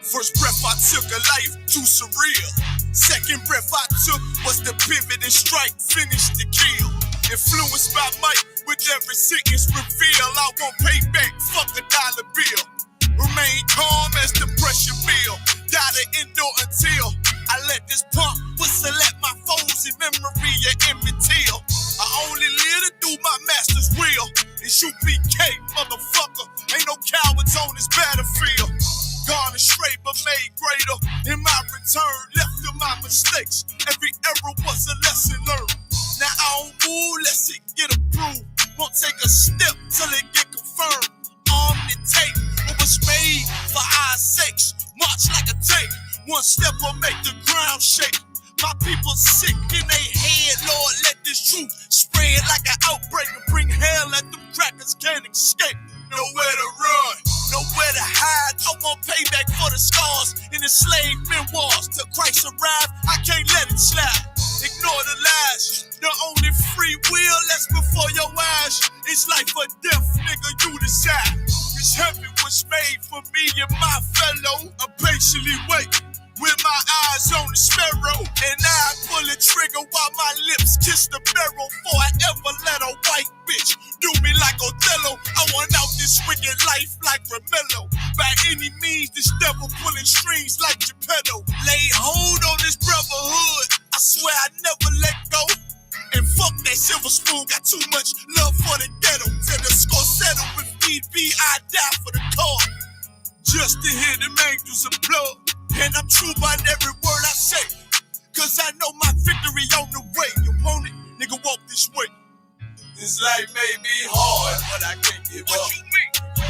First breath I took, a life too surreal. Second breath I took was the pivot and strike, finish the kill. Influenced by might, with every sentence reveal. I won't pay back, fuck a dollar bill. Remain calm as the pressure build. Die to endure until I let this pump whistle at my foes in memory of Emmett Till. I only live to do my master's will. And shoot BK, motherfucker. Ain't no cowards on this battlefield. Gone astray but made greater. In my return, left to my mistakes. Every error was a lesson learned. Now I don't move, let's it get approved. Won't take a step till it get confirmed. Arm the tape, what was made for our sakes. March like a tank, one step will make the ground shake. My people sick in their head, Lord, let this truth spread like an outbreak and bring hell at them crackers can't escape. Nowhere to run, nowhere to hide. I want payback for the scars in the slave memoirs. Till Christ arrive, I can't let it slide. Ignore the lies, the only free will that's before your eyes. It's life or death, nigga, you decide. This heaven was made for me and my fellow. I patiently wait with my eyes on the sparrow. And now I pull the trigger while my lips kiss the barrel. Before I ever let a white bitch do me like Othello. I want out this wicked life like Romello. By any means, this devil pulling strings like Geppetto. Lay hold on this brotherhood, I swear I never let go. And fuck that silver spoon, got too much love for the ghetto. Till the score settle, if need be, I die for the cause. Just to hear them angels applaud. And I'm true by every word I say. Cause I know my victory on the way. You want it? Nigga, walk this way. This life may be hard, but I can't give up.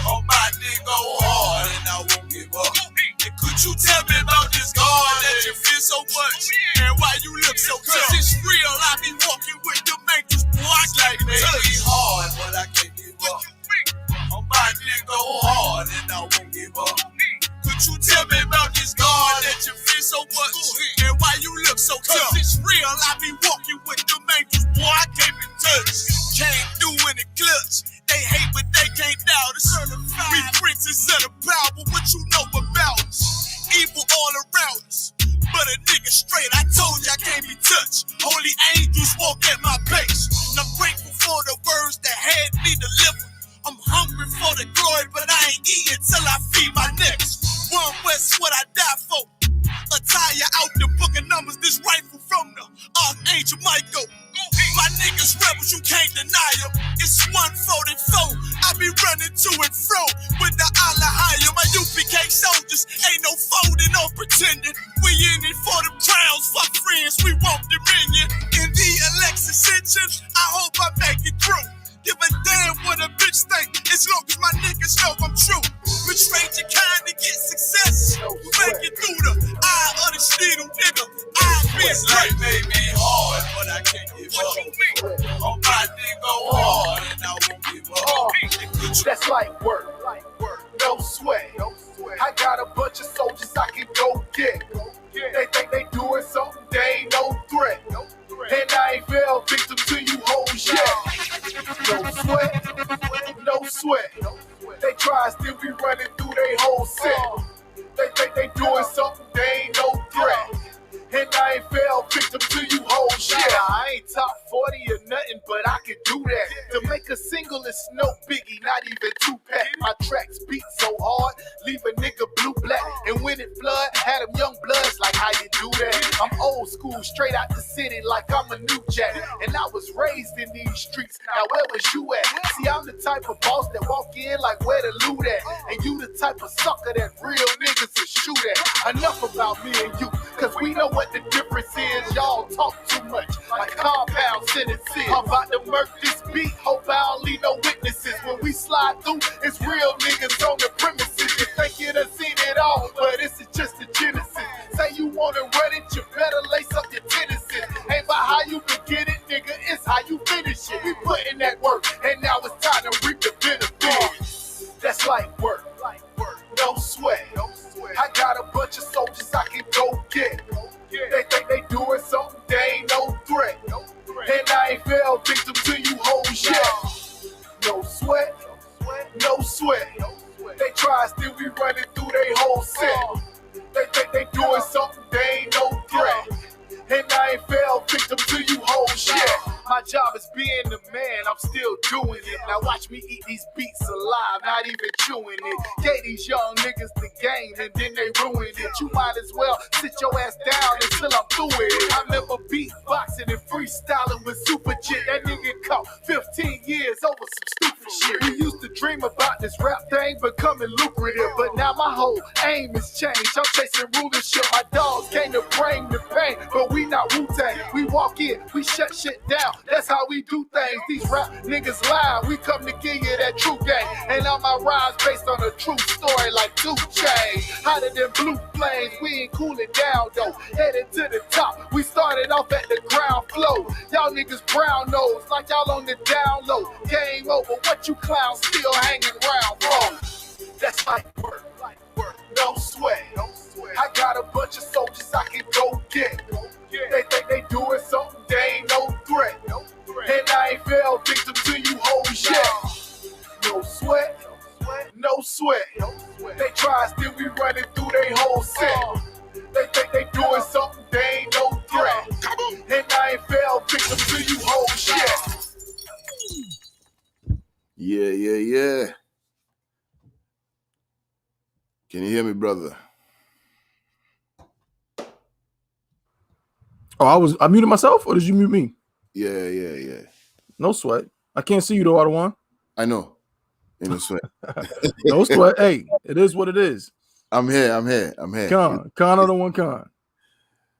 I'm about to go hard and I won't give up. And could you tell me about this God that you feel so much? And why you look so tough? Cause it's real, I be walking with the angels. Boy, I can't may be hard, but I can't give up. I'm about to go hard and I won't give up. us. We princes of the power, what you know about us? Evil all around us, but a nigga straight, I told you I can't be touched. Holy angels walk at my pace, and I'm grateful for the words that had me delivered. I'm hungry for the glory, but I ain't eating till I feed my next. One West, what I die for. Attire out the book of numbers, this rifle from the Archangel Michael. My niggas rebels, you can't deny them. It's 144, I be running to and fro with the Allah higher. My UPK soldiers, ain't no folding or pretending. We in it for the crowns, fuck friends, we want dominion. In the election ascension, I hope I make it through. Give a damn what a bitch think, as long as my niggas know I'm true. Betrayed your kind to get success. Make it through the eye of the needle, nigga. This life may be hard, but I can't give up. I'm about to go hard, and I won't give up. That's light work, no sweat. I got a bunch of soldiers I can go get. They think they doing something, they ain't no threat. And I ain't fell victim to you hoes yet. No sweat, no sweat. They try still be running through they whole set. They think they doing something, they ain't no threat. And I ain't fell victim to you hoes yet. I ain't top 40 or nothing, but I can do that. To make a single is no biggie, not even 2-pack. My tracks beat so hard, leave a nigga blue-black. And when it flood, had them young bloods like how you do that. I'm old school, straight out the city like I'm a new jack. And I was raised in these streets, now where was you at? See, I'm the type of boss that walk in like where the loot at. And you the type of sucker that real niggas will shoot at. Enough about me and you, cause we know what the difference is. Y'all talk too much, like compound sentences. I'm about to murk this beat, hope I don't leave no witnesses. When we slide through, it's real niggas on the premises. You think you done seen it all, but this is just the genesis. Say you wanna run it, you better lace up your tennises. Ain't about how you begin it, nigga, it's how you finish it. We put in that work, and now it's time to reap the benefits. That's light work, no sweat. I got a bunch of soldiers I can go get. They think they doing something, they ain't no threat. And I ain't fell victim to you hoes yet. No sweat, no sweat. They try still be running through they whole set. They think they doing something, they ain't no threat. And I ain't fell victim to you hoes yet. My job is being the man, I'm still doing it. Now watch me eat these beats alive, not even chewing it. Gave these young niggas the game and then they ruined it. You might as well sit your ass down until I'm through with it. I remember beatboxing and freestyling with Super Jit. That nigga caught 15 years over some stupid shit. We used to dream about this rap thing becoming lucrative, but now my whole aim has changed. I'm chasing rulership. My dogs came to bring the pain, but we not Wu-Tang. We walk in, we shut shit down. That's how we do things. These rap niggas lie. We come to give you that true game. And all my rhymes based on a true story like 2 Chainz. Hotter than blue flames. We ain't cooling down though. Headed to the top. We started off at the ground floor. Y'all niggas brown nose like y'all on the down low. Game over. What you clowns still hanging around for? That's light work. No sweat. I got a bunch of soldiers I can go get. They think they doing something, they ain't no threat. And I ain't fell victim to you hoes yet. No sweat, no sweat. They try still be running through they whole set. They think they doing something, they ain't no threat. And I ain't fell victim to you hoes yet. Yeah. Can you hear me, brother? Oh, I muted myself, or did you mute me? Yeah. No sweat. I can't see you though, Adawan. I know. Ain't no sweat. No sweat. Hey, it is what it is. I'm here. Khan Adawan Khan.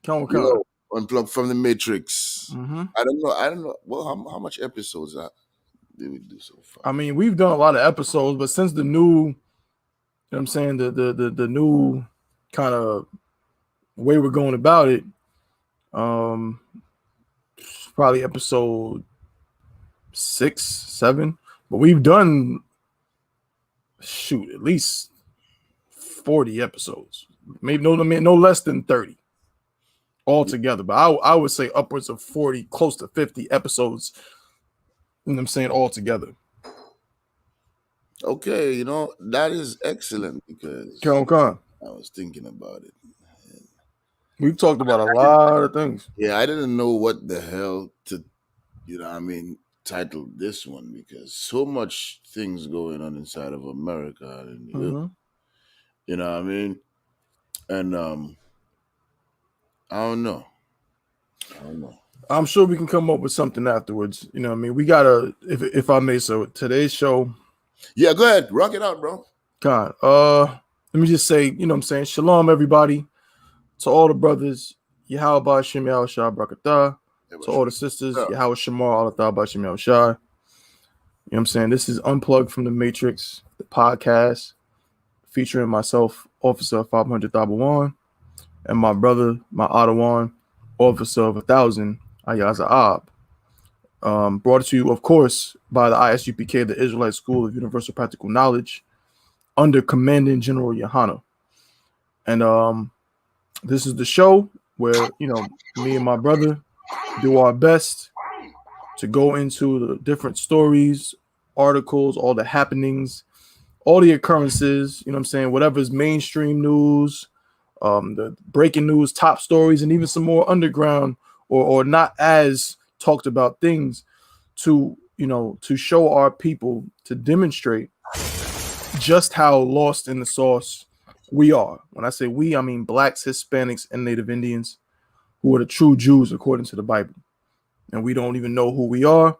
Yo, Unplugged from the Matrix. Mm-hmm. I don't know. Well, how much episodes did we do so far? I mean, we've done a lot of episodes, but since the new, you know what I'm saying, the new kind of way we're going about it, probably episode 6, 7, but we've done at least 40 episodes, maybe no less than 30 altogether. But I would say upwards of 40, close to 50 episodes. You know what I'm saying, altogether. Okay, that is excellent because Come. I was thinking about it. We've talked about a lot of things. Yeah, I didn't know what the hell to, title this one because so much things going on inside of America, and Mm-hmm. you know what I mean. And I don't know. I don't know. I'm sure we can come up with something afterwards. You know what I mean? We gotta, if I may, so today's show, Yeah, go ahead, rock it out, bro. God, let me just say, you know what I'm saying? Shalom, everybody. To all the brothers, Yahweh Ba'Shem Yahweh Shah Brakatah. Yeah, To but all the sisters, yeah. Yahweh Shamar Allah Ba'Shem Yahweh Shah. You know what I'm saying? This is Unplugged from the Matrix, the podcast featuring myself, Officer 500 Thabawan, and my brother, my Ottawa, Officer of 1,000, Ayaza Ab. Brought to you, of course, by the ISUPK, the Israelite School of Universal Practical Knowledge, under Commanding General Yohana. And this is the show where, me and my brother do our best to go into the different stories, articles, all the happenings, all the occurrences, you know what I'm saying? Whatever's mainstream news, the breaking news, top stories, and even some more underground or not as talked about things to show our people, to demonstrate just how lost in the sauce we are. When I say we, I mean blacks, Hispanics, and Native Indians, who are the true Jews according to the Bible. And we don't even know who we are.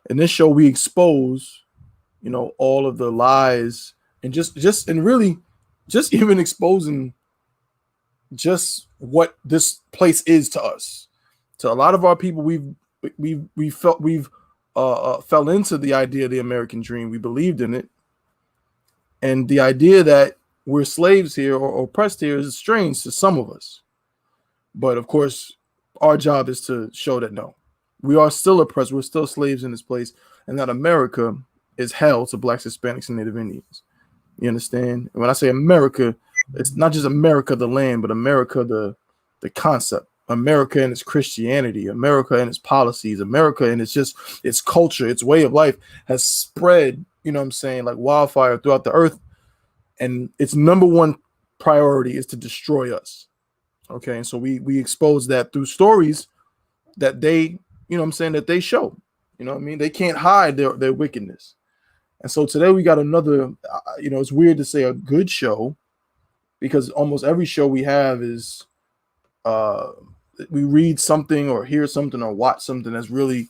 In this show, we expose, all of the lies and really just even exposing just what this place is to us. To a lot of our people, we've fell into the idea of the American dream. We believed in it, and the idea that we're slaves here or oppressed here is strange to some of us. But of course, our job is to show that no, we are still oppressed. We're still slaves in this place, and that America is hell to blacks, Hispanics, and Native Indians. You understand? And when I say America, it's not just America, the land, but America, the concept. America and its Christianity, America and its policies, America and its culture, its way of life has spread, you know what I'm saying, like wildfire throughout the earth. And its number one priority is to destroy us. Okay. And so we expose that through stories that they, you know what I'm saying, that they show. You know what I mean? They can't hide their wickedness. And so today we got another, it's weird to say a good show because almost every show we have is we read something or hear something or watch something that's really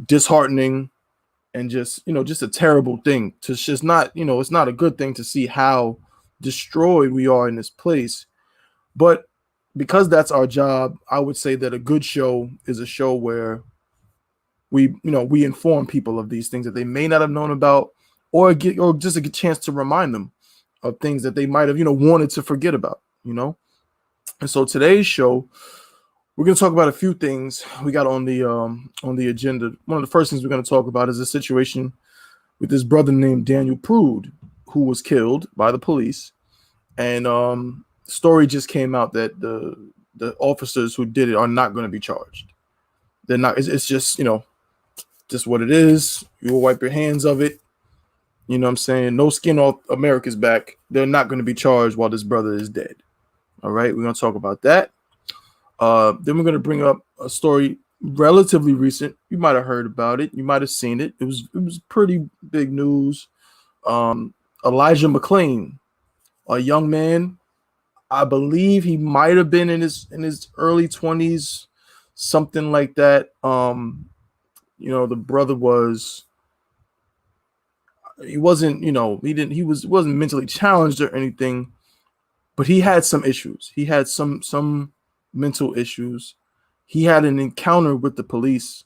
disheartening and just a terrible thing. It's just not, it's not a good thing to see how destroyed we are in this place. But because that's our job, I would say that a good show is a show where we inform people of these things that they may not have known about, or just a chance to remind them of things that they might have wanted to forget about. And so today's show, we're going to talk about a few things we got on the agenda. One of the first things we're going to talk about is a situation with this brother named Daniel Prude, who was killed by the police. And story just came out that the officers who did it are not going to be charged. They're not. It's just just what it is. You will wipe your hands of it. You know what I'm saying? No skin off America's back. They're not going to be charged while this brother is dead. All right, we're going to talk about that. Then we're going to bring up a story relatively recent. You might have heard about it. You might have seen it. It was pretty big news. Elijah McClain, a young man. I believe he might have been in his early 20s, something like that. The brother wasn't mentally challenged or anything, but he had some issues. He had some mental issues. He had an encounter with the police.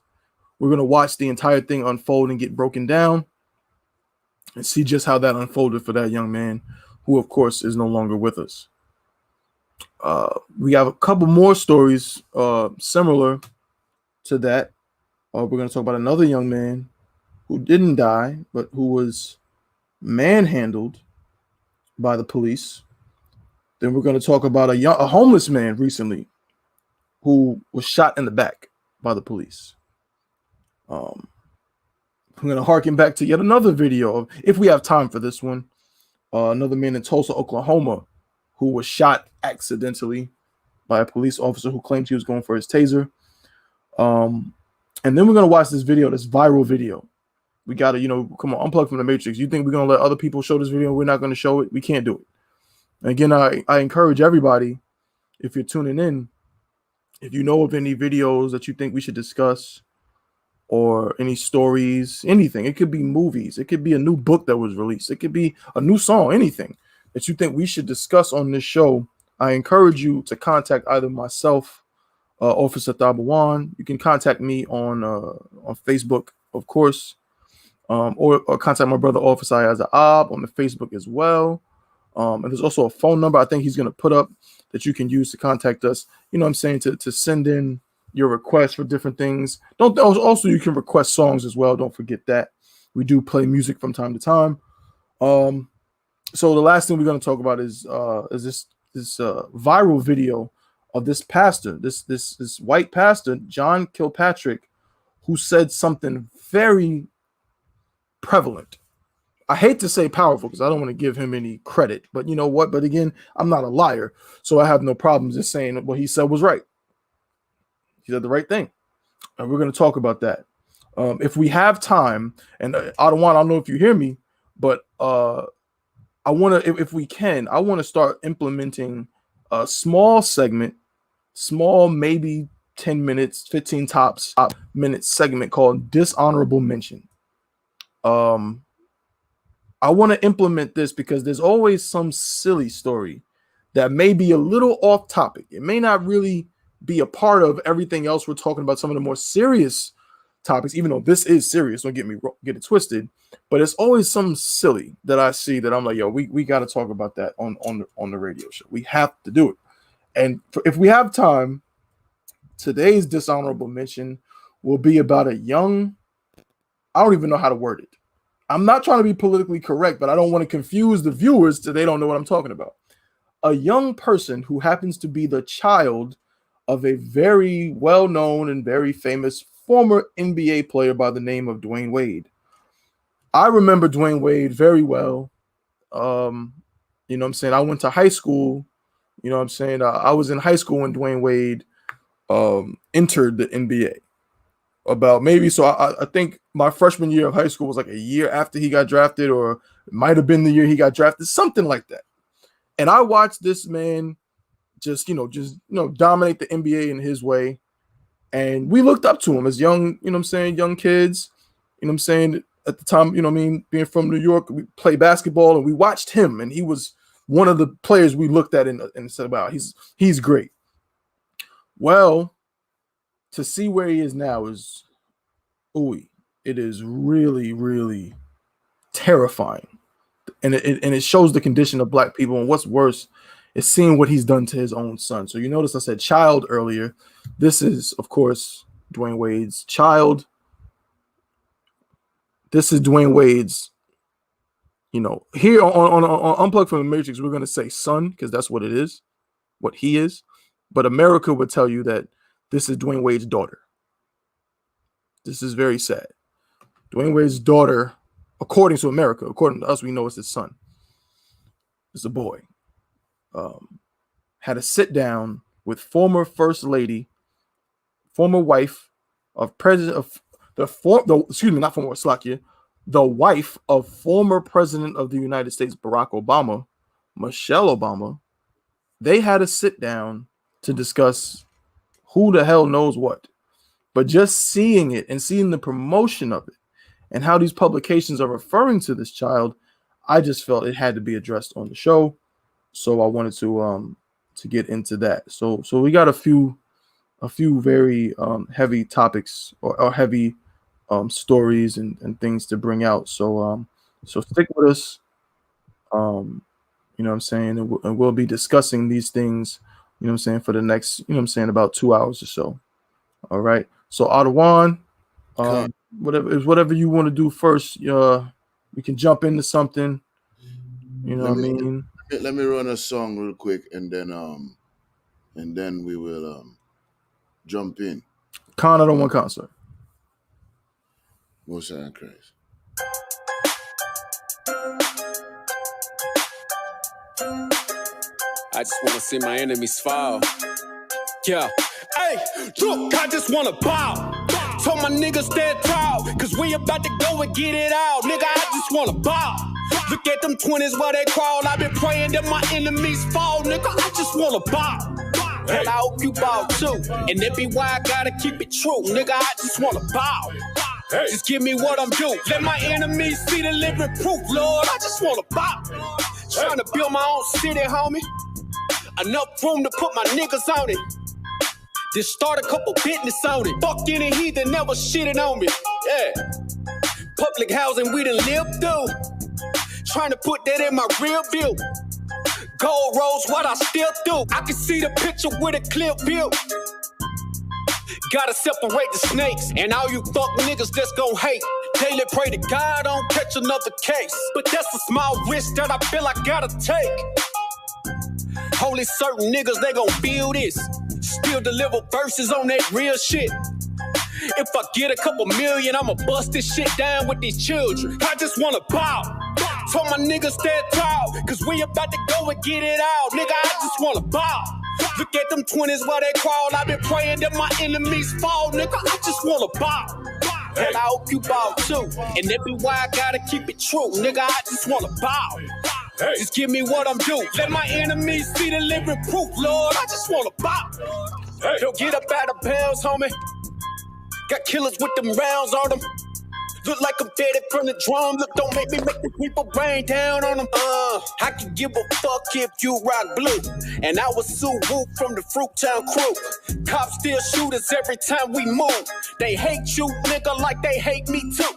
We're going to watch the entire thing unfold and get broken down and see just how that unfolded for that young man, who of course is no longer with us. We have a couple more stories similar to that. We're going to talk about another young man who didn't die, but who was manhandled by the police. Then we're going to talk about a homeless man recently who was shot in the back by the police. I'm going to harken back to yet another video of, if we have time for this one, another man in Tulsa, Oklahoma, who was shot accidentally by a police officer who claimed he was going for his taser. And then we're going to watch this video, this viral video. We got to, come on, unplug from the Matrix. You think we're going to let other people show this video? We're not going to show it. We can't do it. And again, I encourage everybody, if you're tuning in, if you know of any videos that you think we should discuss, or any stories, anything. It could be movies. It could be a new book that was released. It could be a new song, anything that you think we should discuss on this show. I encourage you to contact either myself, Officer Thabawan. You can contact me on Facebook, of course, or contact my brother, Officer Ayaza Ab, on the Facebook as well. And there's also a phone number I think he's going to put up that you can use to contact us. You know what I'm saying? To send in your requests for different things. Also, you can request songs as well. Don't forget that. We do play music from time to time. So the last thing we're going to talk about is this viral video of this pastor, this white pastor, John Kilpatrick, who said something very prevalent. I hate to say powerful because I don't want to give him any credit, but you know what? But again, I'm not a liar, so I have no problems just saying what he said was right. He said the right thing, and we're going to talk about that. If we have time, and I don't know if you hear me, but I want to, if we can, I want to start implementing a small segment, maybe 10 minutes, 15 tops minute segment called Dishonorable Mention. I want to implement this because there's always some silly story that may be a little off topic. It may not really be a part of everything else we're talking about, some of the more serious topics, even though this is serious, don't get it twisted, but it's always something silly that I see that I'm like, yo, we got to talk about that on the radio show. We have to do it. And if we have time, today's dishonorable mention will be about a young, I don't even know how to word it. I'm not trying to be politically correct, but I don't want to confuse the viewers so they don't know what I'm talking about. A young person who happens to be the child of a very well-known and very famous former NBA player by the name of Dwayne Wade. I remember Dwayne Wade very well. You know what I'm saying? I went to high school. You know what I'm saying? I was in high school when Dwayne Wade entered the NBA. I think my freshman year of high school was like a year after he got drafted, or it might have been the year he got drafted, something like that. And I watched this man just dominate the NBA in his way. And we looked up to him as young, young kids, at the time, being from New York, we played basketball and we watched him, and he was one of the players we looked at and said, wow, he's great. Well, to see where he is now is, it is really, really terrifying. And it shows the condition of Black people. And what's worse is seeing what he's done to his own son. So you notice I said child earlier. This is, of course, Dwayne Wade's child. This is Dwayne Wade's, here on Unplugged from the Matrix, we're going to say son because that's what it is, what he is. But America would tell you that this is Dwayne Wade's daughter. This is very sad. Dwayne Wade's daughter, according to America, according to us, we know it's his son. It's a boy. Had a sit down with former First Lady, former wife of President of the wife of former President of the United States, Barack Obama, Michelle Obama. They had a sit down to discuss who the hell knows what. But just seeing it and seeing the promotion of it and how these publications are referring to this child, I just felt it had to be addressed on the show. So I wanted to get into that. So we got a few very heavy topics or heavy stories and things to bring out. So stick with us. You know what I'm saying? And we'll be discussing these things, you know what I'm saying, for the next, you know what I'm saying, about 2 hours or so. All right. So Adawan, whatever you want to do first, we can jump into something. You know what I mean? Let me run a song real quick, and then we will jump in. Con, I don't want concert. Most High Christ. I just wanna see my enemies fall. Yeah. Hey, look, I just wanna bow. Told my niggas stand tall, cause we about to go and get it out. Nigga, I just wanna bow. Look at them 20s where they crawl. I've been praying that my enemies fall. Nigga, I just wanna bow. And I hope you bow too. And that be why I gotta keep it true. Nigga, I just wanna bow. Just give me what I'm due. Let my enemies see the living proof, Lord. I just wanna bow. Trying to build my own city, homie. Enough room to put my niggas on it. Just start a couple business on it. Fuck any heathen never shitted on me. Yeah. Public housing we done lived through. Trying to put that in my real view. Gold rolls, what I still do. I can see the picture with a clear view. Gotta separate the snakes. And all you fuck niggas that's gon' hate. Daily pray to God I don't catch another case. But that's a small risk that I feel I gotta take. Only certain niggas, they gon' feel this. Still deliver verses on that real shit. If I get a couple million, I'ma bust this shit down with these children. I just wanna bow. Told my niggas stand tall, cause we about to go and get it out. Nigga, I just wanna bow. Look at them 20s where they crawl. I've been praying that my enemies fall. Nigga, I just wanna bow. And I hope you bow too. And that be why I gotta keep it true. Nigga, I just wanna bow. Just give me what I'm due. Let my enemies see the living proof, Lord. I just wanna bow. Don't get up out of bounds, homie. Got killers with them rounds on them. Look like I'm faded from the drum. Look, don't make me make the people rain down on them. I can give a fuck if you rock blue. And I was Sue Woo from the Fruittown crew. Cops still shoot us every time we move. They hate you, nigga, like they hate me too.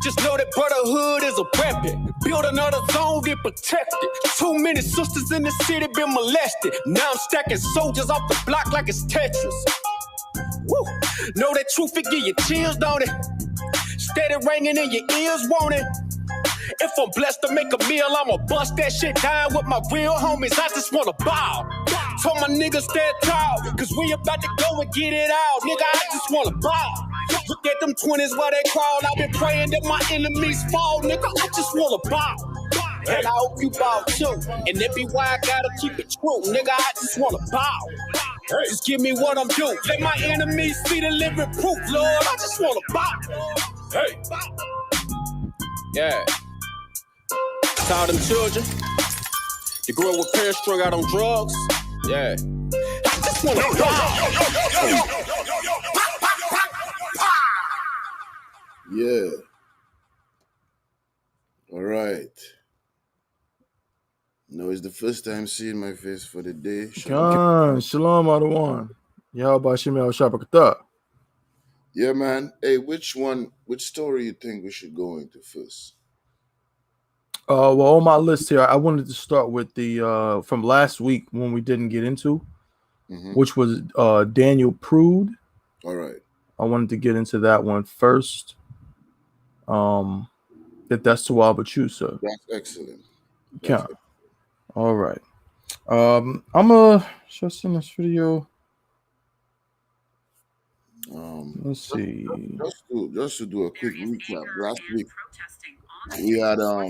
Just know that brotherhood is a weapon. Build another zone, get protected. Too many sisters in the city been molested. Now I'm stacking soldiers off the block like it's Tetris. Woo. Know that truth, it give you chills, don't it? Steady ringing in your ears, won't it? If I'm blessed to make a meal, I'ma bust that shit down with my real homies. I just wanna bow. Told my niggas stand tall, cause we about to go and get it out. Nigga, I just wanna bow. Look at them 20s where they crawl. I've been praying that my enemies fall. Nigga, I just wanna bow. And I hope you bow too. And that be why I gotta keep it true. Nigga, I just wanna bow. Just give me what I'm due. Let my enemies see the living proof, Lord. I just wanna bow. Hey. Yeah. To all them children, they grew up with parents strung out on drugs. Yeah. I just wanna bow. Yeah. All right. No, it's the first time seeing my face for the day. Khan, shalom, Adawan. Yahweh Shemel Shabakata. Yeah, man. Hey, which story you think we should go into first? Well, on my list here, I wanted to start with the from last week when we didn't get into, which was Daniel Prude. All right. I wanted to get into that one first. If that's too wild, but you, sir. That's excellent. Yeah. All right. I'm gonna just in this video. Let's see. Just to do a quick recap. Last week we had how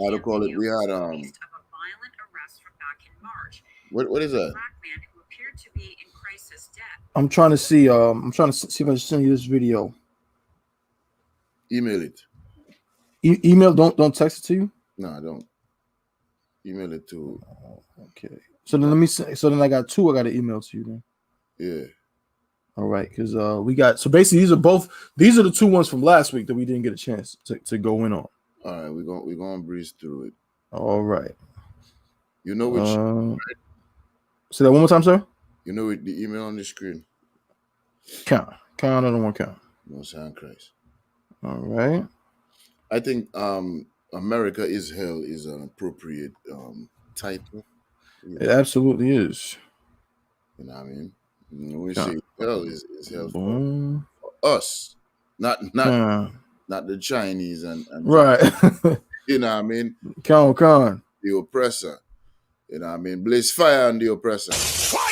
to call it? We had what is that? I'm trying to see. I'm trying to see if I can send you this video. Email it. Email. Don't text it to you. No, I don't. Email it to. Okay. So then let me say. So then I got two. I got to email to you then. Yeah. All right, because we got basically these are the two ones from last week that we didn't get a chance to go in on. All right, we're gonna breeze through it. All right. You know which say that one more time, sir. You know the email on the screen. Count. I don't want to count. No sound Christ. All right. I think America is Hell is an appropriate title. It absolutely is. You know what I mean? When we say hell is hell for us, not the Chinese and right. You know what I mean? Count. The oppressor. You know what I mean? Blaze fire on the oppressor.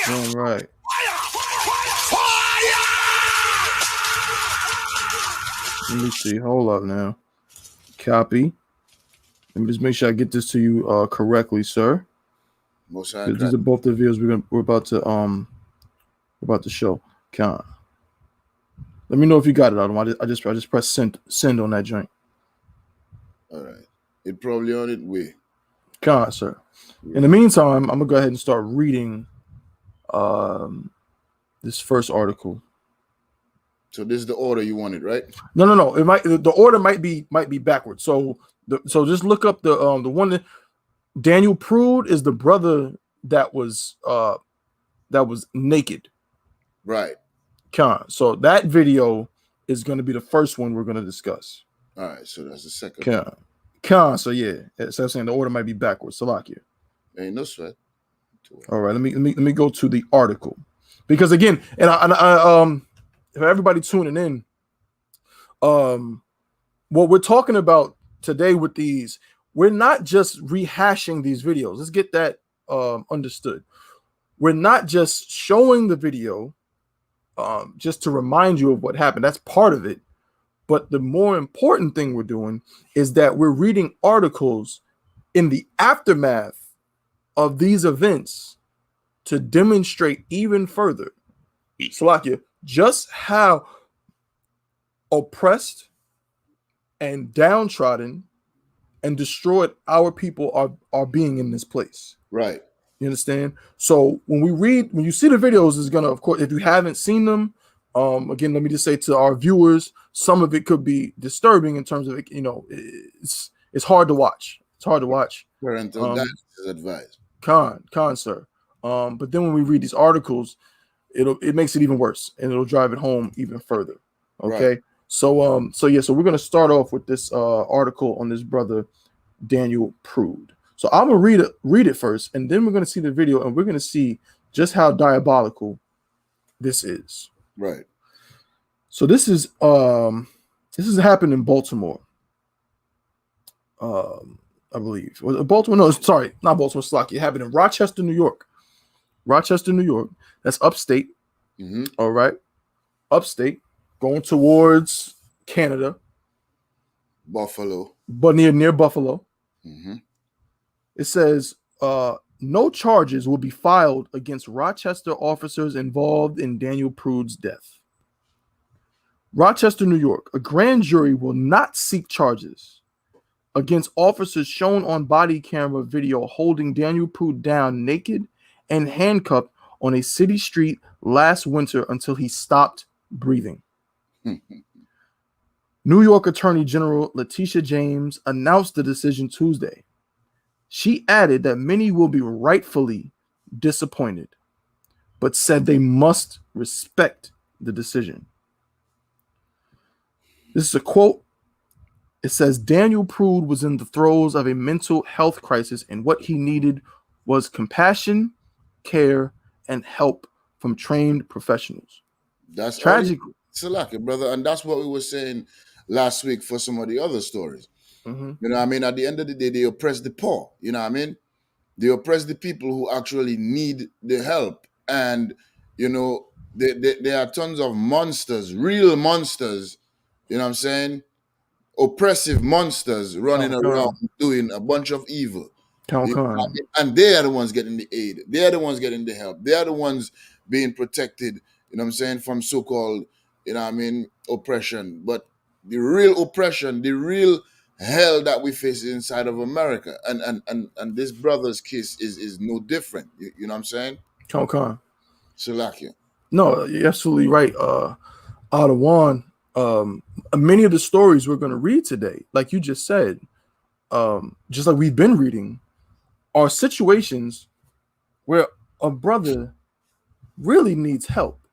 All right. Let me see. Hold up now. Copy. Let me just make sure I get this to you correctly, sir. Most high These are both the videos we're about to show. Con. Let me know if you got it, Adam. I just press send on that joint. All right. It probably on its way. Con, sir. In the meantime, I'm gonna go ahead and start reading this first article. So this is the order you wanted, right? No. The order might be backwards. So just look up the one that Daniel Prude is the brother that was naked. Right. Con. So that video is going to be the first one we're going to discuss. All right. So that's the second. Con. So yeah, so I'm saying the order might be backwards. Salakia. Ain't no sweat. All right. Let me go to the article because again, and I for everybody tuning in, what we're talking about today with these, we're not just rehashing these videos. Let's get that understood. We're not just showing the video just to remind you of what happened. That's part of it. But the more important thing we're doing is that we're reading articles in the aftermath of these events to demonstrate even further, Salakia, just how oppressed and downtrodden and destroyed our people are being in this place. Right. You understand? So when you see the videos, is gonna, of course, if you haven't seen them, again, let me just say to our viewers, some of it could be disturbing in terms of it, it's hard to watch. It's hard to watch. Parental guidance is advised. Con, sir. But then when we read these articles, it makes it even worse, and it'll drive it home even further. Okay. Right. So we're gonna start off with this article on this brother Daniel Prude. So I'm gonna read it first, and then we're gonna see the video, and we're gonna see just how diabolical this is. Right. So this is happened in Baltimore. I believe. Baltimore? No, sorry, not Baltimore. Slocky. It happened in Rochester, New York. Rochester, New York. That's upstate. Mm-hmm. All right, upstate, going towards Canada. Buffalo. But near Buffalo. Mm-hmm. It says no charges will be filed against Rochester officers involved in Daniel Prude's death. Rochester, New York. A grand jury will not seek charges against officers shown on body camera video holding Daniel Prude down naked and handcuffed on a city street last winter until he stopped breathing. New York Attorney General Letitia James announced the decision Tuesday. She added that many will be rightfully disappointed, but said they must respect the decision. This is a quote. It says, Daniel Prude was in the throes of a mental health crisis, and what he needed was compassion, care, and help from trained professionals. That's tragic. Salaki, brother. And that's what we were saying last week for some of the other stories. Mm-hmm. You know what I mean? At the end of the day, they oppress the poor. You know what I mean? They oppress the people who actually need the help. And, there are tons of monsters, real monsters, you know what I'm saying? Oppressive monsters running around doing a bunch of evil. You know what I mean? And they are the ones getting the aid. They are the ones getting the help. They are the ones being protected, you know what I'm saying, from so-called, oppression. But the real oppression, the real hell that we face inside of America. And this brother's case is no different. You know what I'm saying? Salakia. No, you're absolutely right. Adawan, many of the stories we're going to read today, like you just said, just like we've been reading, are situations where a brother really needs help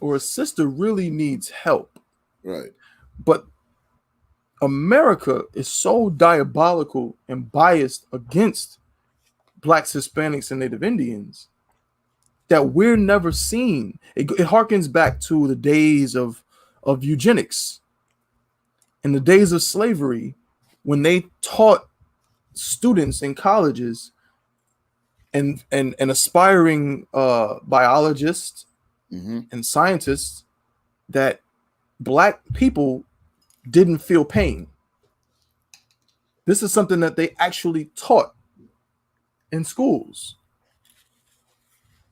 or a sister really needs help. Right. But America is so diabolical and biased against Blacks, Hispanics, and Native Indians that we're never seen. It harkens back to the days of eugenics and the days of slavery when they taught students in colleges and aspiring biologists mm-hmm. and scientists that Black people didn't feel pain. This is something that they actually taught in schools.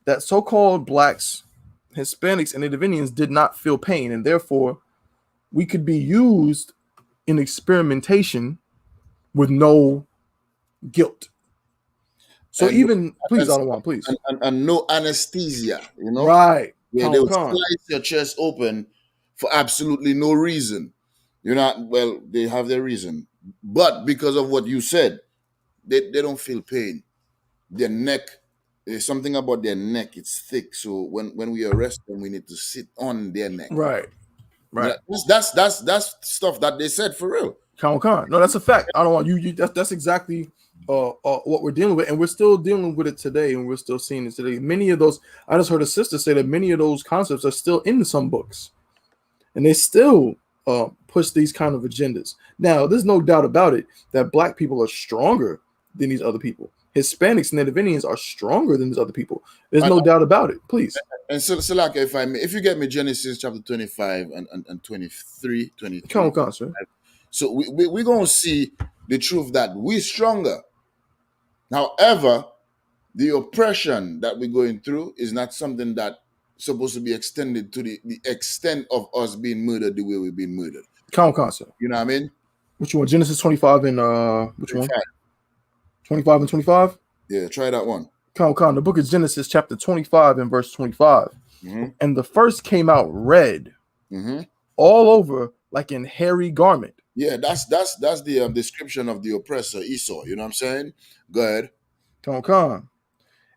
That so-called blacks, Hispanics, and Native Indians did not feel pain, and therefore we could be used in experimentation with no guilt. So And even, please, I don't want, please. And no anesthesia, you know? Right. Yeah, they'll slice your chest open for absolutely no reason. You're not, well, they have their reason. But because of what you said, they don't feel pain. Their neck, there's something about their neck, it's thick. So when we arrest them, we need to sit on their neck. Right. Right. That's stuff that they said for real. Khan. No, that's a fact. I don't want you. That's exactly what we're dealing with, and we're still dealing with it today, and we're still seeing it today. Many of those, I just heard a sister say that many of those concepts are still in some books, and they still push these kind of agendas. Now, there's no doubt about it that black people are stronger than these other people. Hispanics and Native Indians are stronger than these other people. There's no doubt about it. Please. And so like, if you get me Genesis chapter 25 and 23. Come on, sir. So we're going to see the truth that we're stronger. However, the oppression that we're going through is not something that's supposed to be extended to the extent of us being murdered the way we've been murdered. Come on, sir. You know what I mean? Which one? Genesis 25 and which 25. One? 25 and 25? Yeah, try that one. The book of Genesis, chapter 25 and verse 25. Mm-hmm. And the first came out red, all over like in hairy garment. Yeah, that's the description of the oppressor, Esau. You know what I'm saying? Go ahead. Come.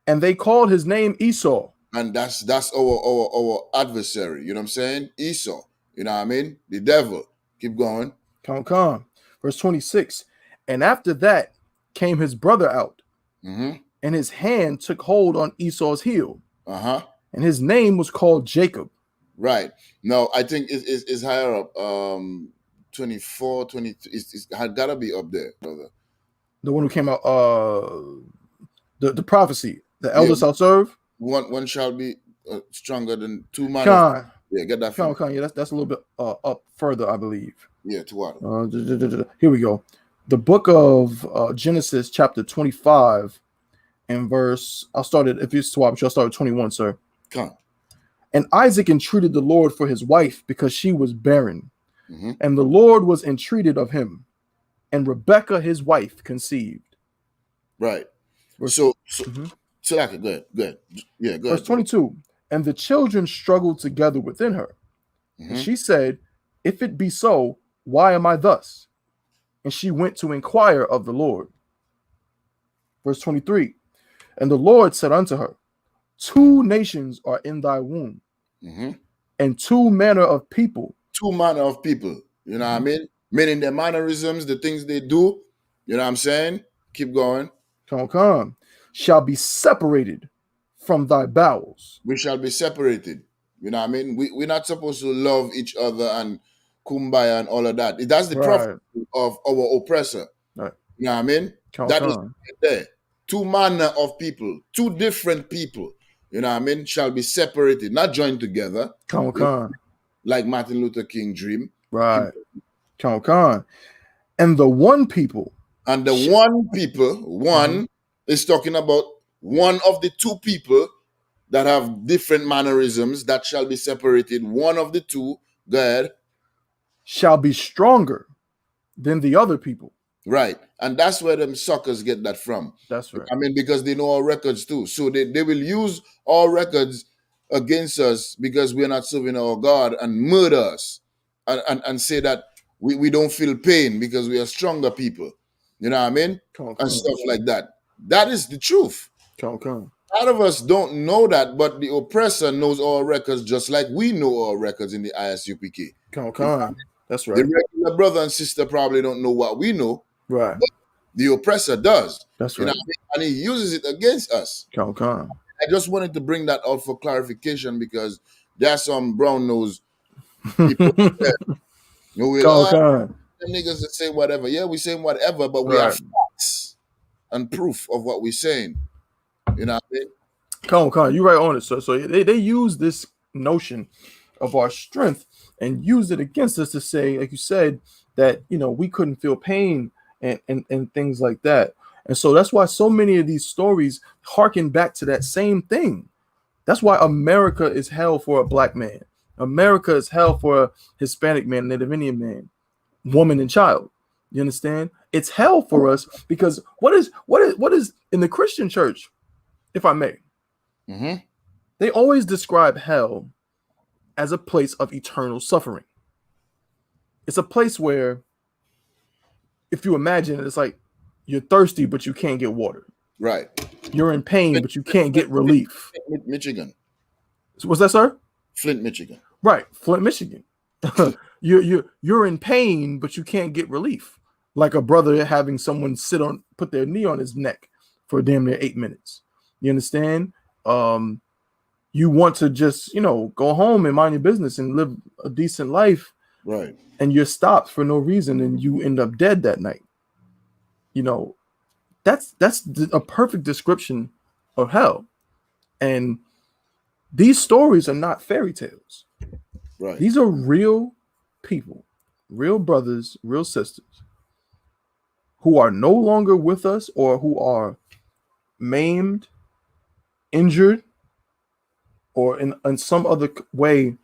And they called his name Esau. And that's our adversary. You know what I'm saying? Esau. You know what I mean? The devil. Keep going. Come. Verse 26. And after that came his brother out, and his hand took hold on Esau's heel. And his name was called Jacob. Right. No, I think it's higher up. 24, 23. It's gotta be up there, brother. The one who came out, the prophecy, the elder shall serve. One shall be stronger than two men. Yeah, get that. Yeah, that's a little bit up further, I believe. Yeah, to what? Here we go. The book of Genesis, chapter 25, and verse. I'll start it. If you swap, I'll start at 21, sir. Come. And Isaac entreated the Lord for his wife because she was barren. And the Lord was entreated of him, and Rebekah his wife conceived. Right. So like it. Go ahead. Yeah, go ahead. Verse 22. And the children struggled together within her. And she said, if it be so, why am I thus? And she went to inquire of the Lord. Verse 23. And the Lord said unto her, 2 nations are in thy womb, and 2 manner of people. 2 manner of people, you know what I mean? Meaning their mannerisms, the things they do, you know what I'm saying? Keep going. Come. Shall be separated from thy bowels. We shall be separated. You know what I mean? We're not supposed to love each other and kumbaya and all of that. That's the prophet of our oppressor. Right. You know what I mean? That is right there. 2 manner of people, 2 different people, you know what I mean, shall be separated, not joined together. Come. Like Martin Luther King dream. Right. Come. And the one people. And the one people, is talking about one of the 2 people that have different mannerisms that shall be separated. One of the 2, go ahead. Shall be stronger than the other people. Right. And that's where them suckers get that from. That's right. I mean, because they know our records too. So they will use our records against us because we're not serving our God and murder us and say that we don't feel pain because we are stronger people. You know what I mean? And stuff like that. That is the truth. A lot of us don't know that, but the oppressor knows our records just like we know our records in the ISUPK. That's right. The regular brother and sister probably don't know what we know. Right. But the oppressor does. That's right. You know, and he uses it against us. I just wanted to bring that out for clarification because there are some brown nose people that them niggas that say whatever. Yeah, we saying whatever, but we have facts and proof of what we're saying. You know what I mean? You're right on it, sir. So they use this notion of our strength and used it against us to say, like you said, that we couldn't feel pain and things like that. And so that's why so many of these stories harken back to that same thing. That's why America is hell for a black man. America is hell for a Hispanic man, Native Indian man, woman, and child. You understand? It's hell for us because what is in the Christian church, if I may, they always describe hell as a place of eternal suffering. It's a place where, if you imagine it, it's like you're thirsty, but you can't get water. Right. You're in pain, but you can't get relief. Michigan. What's that, sir? Flint, Michigan. Right, Flint, Michigan. You're in pain, but you can't get relief. Like a brother having someone put their knee on his neck for damn near 8 minutes. You understand? You want to just, go home and mind your business and live a decent life. Right. And you're stopped for no reason and you end up dead that night. That's a perfect description of hell. And these stories are not fairy tales. Right. These are real people, real brothers, real sisters who are no longer with us or who are maimed, injured, or in some other way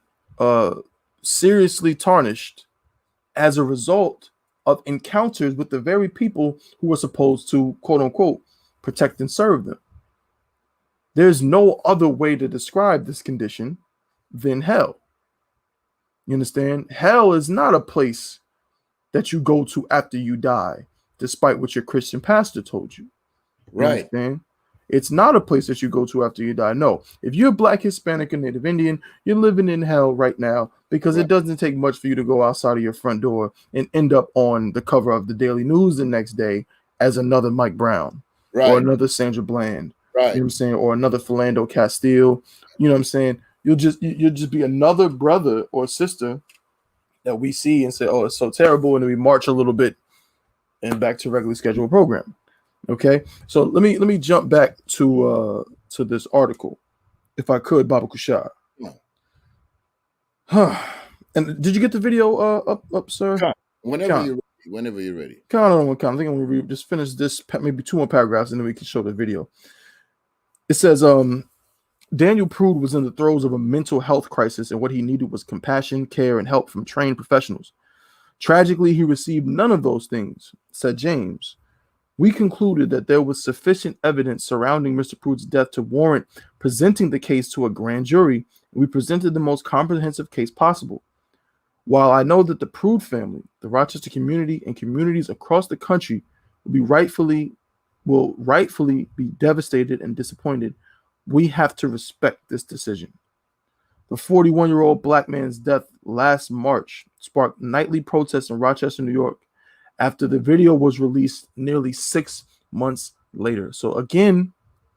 seriously tarnished as a result of encounters with the very people who are supposed to, quote unquote, protect and serve them. There's no other way to describe this condition than hell. You understand? Hell is not a place that you go to after you die, despite what your Christian pastor told you. Right. Understand? It's not a place that you go to after you die. No. If you're Black, Hispanic, and Native Indian, you're living in hell right now because It doesn't take much for you to go outside of your front door and end up on the cover of the Daily News the next day as another Mike Brown or another Sandra Bland. Right. You know what I'm saying? Or another Philando Castile. You know what I'm saying? You'll just be another brother or sister that we see and say, oh, it's so terrible. And then we march a little bit and back to regularly scheduled program. Okay. So let me jump back to this article, if I could, Baba Kushar. And did you get the video up, sir? Whenever you're ready. Count on one count. I think I'm gonna just finish this, maybe 2 more paragraphs, and then we can show the video. It says, Daniel Prude was in the throes of a mental health crisis, and what he needed was compassion, care, and help from trained professionals. Tragically, he received none of those things, said James. We concluded that there was sufficient evidence surrounding Mr. Prude's death to warrant presenting the case to a grand jury, and we presented the most comprehensive case possible. While I know that the Prude family, the Rochester community, and communities across the country will rightfully be devastated and disappointed, we have to respect this decision. The 41-year-old Black man's death last March sparked nightly protests in Rochester, New York, after the video was released nearly 6 months later. So again,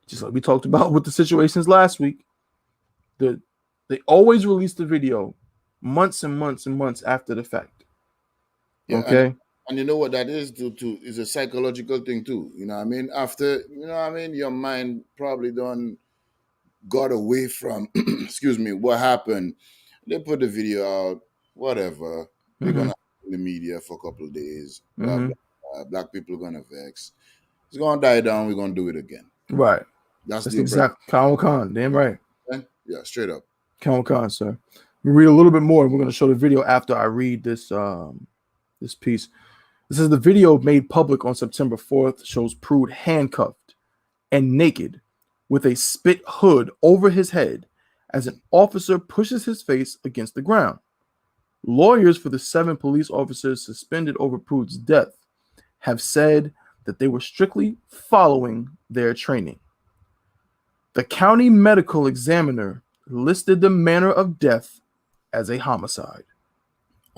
just like we talked about with the situations last week, they always release the video months and months and months after the fact. Yeah, okay. And you know what that is too is a psychological thing too. You know what I mean? After, your mind probably done got away from excuse me, what happened. They put the video out, whatever. They're gonna in the media for a couple of days. Black people are gonna vex. It's gonna die down, we're gonna do it again. Right. That's the exact Khan, damn right. Yeah, straight up. Khan, sir. We read a little bit more, and we're gonna show the video after I read this this piece. This is the video made public on September 4th, shows Prude handcuffed and naked with a spit hood over his head as an officer pushes his face against the ground. Lawyers for the 7 police officers suspended over Prude's death have said that they were strictly following their training. The county medical examiner listed the manner of death as a homicide.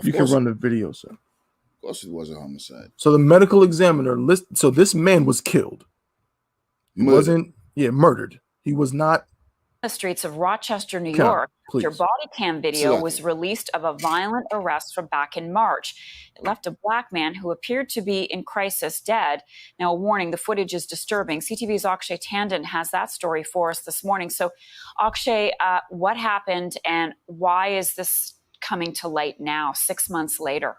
You can run the video, sir. Of course it was a homicide. So the medical examiner so this man was killed. He wasn't murdered. He was not The streets of Rochester, New Come on, York, after please. body cam video was released of a violent arrest from back in March. It left a black man who appeared to be in crisis dead. Now, a warning, the footage is disturbing. CTV's Akshay Tandon has that story for us this morning. So, Akshay, what happened and why is this coming to light now, 6 months later?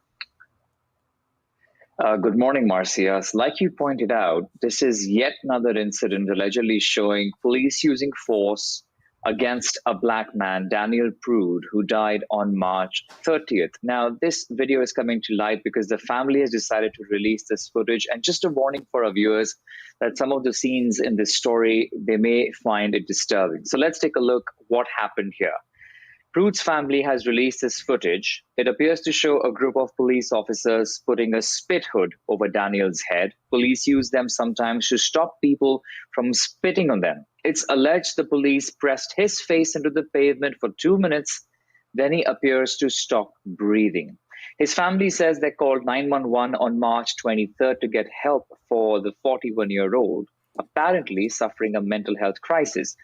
Good morning, Marcia. Like you pointed out, this is yet another incident allegedly showing police using force against a black man, Daniel Prude, who died on March 30th. Now, this video is coming to light because the family has decided to release this footage. And just a warning for our viewers that some of the scenes in this story, they may find it disturbing. So let's take a look what happened here. Prude's family has released this footage. It appears to show a group of police officers putting a spit hood over Daniel's head. Police use them sometimes to stop people from spitting on them. It's alleged the police pressed his face into the pavement for 2 minutes. Then he appears to stop breathing. His family says they called 911 on March 23rd to get help for the 41-year-old, apparently suffering a mental health crisis.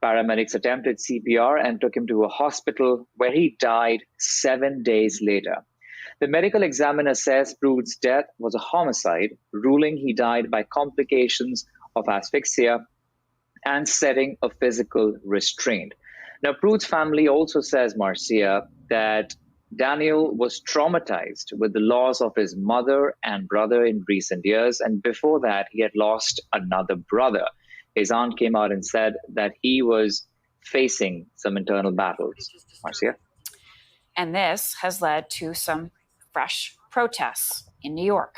Paramedics attempted CPR and took him to a hospital where he died 7 days later. The medical examiner says Prude's death was a homicide, ruling he died by complications of asphyxia and setting a physical restraint. Now, Prude's family also says, Marcia, that Daniel was traumatized with the loss of his mother and brother in recent years, and before that, he had lost another brother. His aunt came out and said that he was facing some internal battles. Marcia? And this has led to some fresh protests in New York.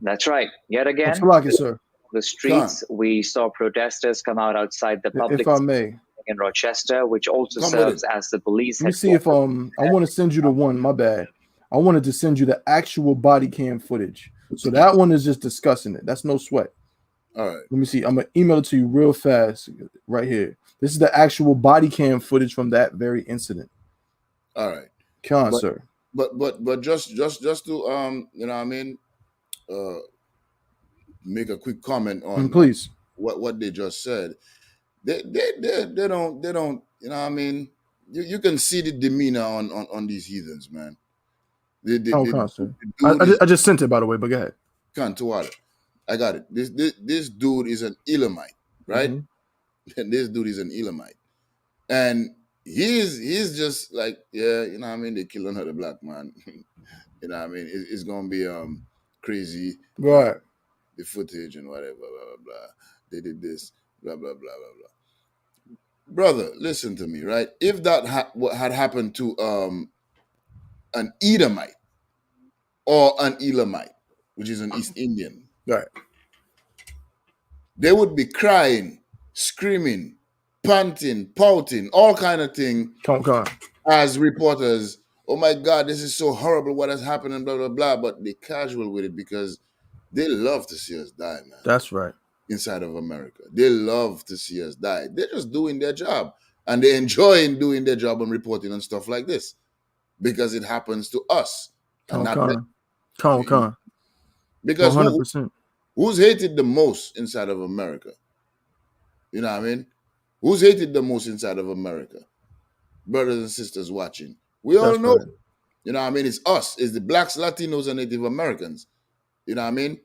That's right. Yet again, Sir. The streets, we saw protesters come out outside the public if I may, in Rochester, which also serves as the police let me see if I want to send you the one. My bad. I wanted to send you the actual body cam footage. So that one is just discussing it. That's no sweat. All right. Let me see. I'm gonna email it to you real fast right here. This is the actual body cam footage from that very incident. All right. Come on, sir. But just to you know what I mean, make a quick comment on please what they just said. They don't you know what I mean. You can see the demeanor on these heathens, man. I just sent it, by the way, but go ahead. Can't to water. I got it. This dude is an Elamite, right? Mm-hmm. This dude is an Elamite, and he's just like, yeah, you know what I mean. They kill another black man. You know what I mean. It's gonna be crazy, right? The footage and whatever, blah blah blah. They did this, blah blah blah blah blah. Brother, listen to me, right? If that had happened to an Edomite or an Elamite, which is an East Indian. Right. They would be crying, screaming, panting, pouting, all kind of thing as reporters. Oh my God, this is so horrible what has happened and blah, blah, blah. But they casual with it because they love to see us die, man. That's right. Inside of America. They love to see us die. They're just doing their job. And they enjoy doing their job and reporting and stuff like this. Because it happens to us. Because 100%. Who's hated the most inside of America? You know what I mean? Who's hated the most inside of America? Brothers and sisters watching. We all know. Right. You know what I mean? It's us. It's the blacks, Latinos, and Native Americans. You know what I mean?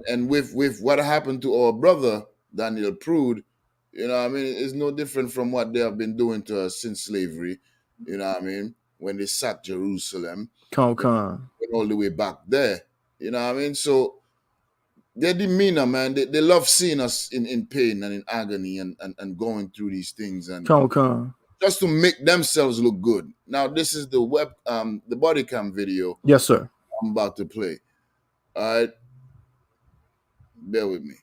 And with what happened to our brother, Daniel Prude, you know what I mean? It's no different from what they have been doing to us since slavery. You know what I mean? When they sacked Jerusalem. All the way back there. You know what I mean? So their demeanor, man, they love seeing us in pain and in agony and going through these things and just to make themselves look good. Now, this is the body cam video. Yes, sir. I'm about to play. All right. Bear with me.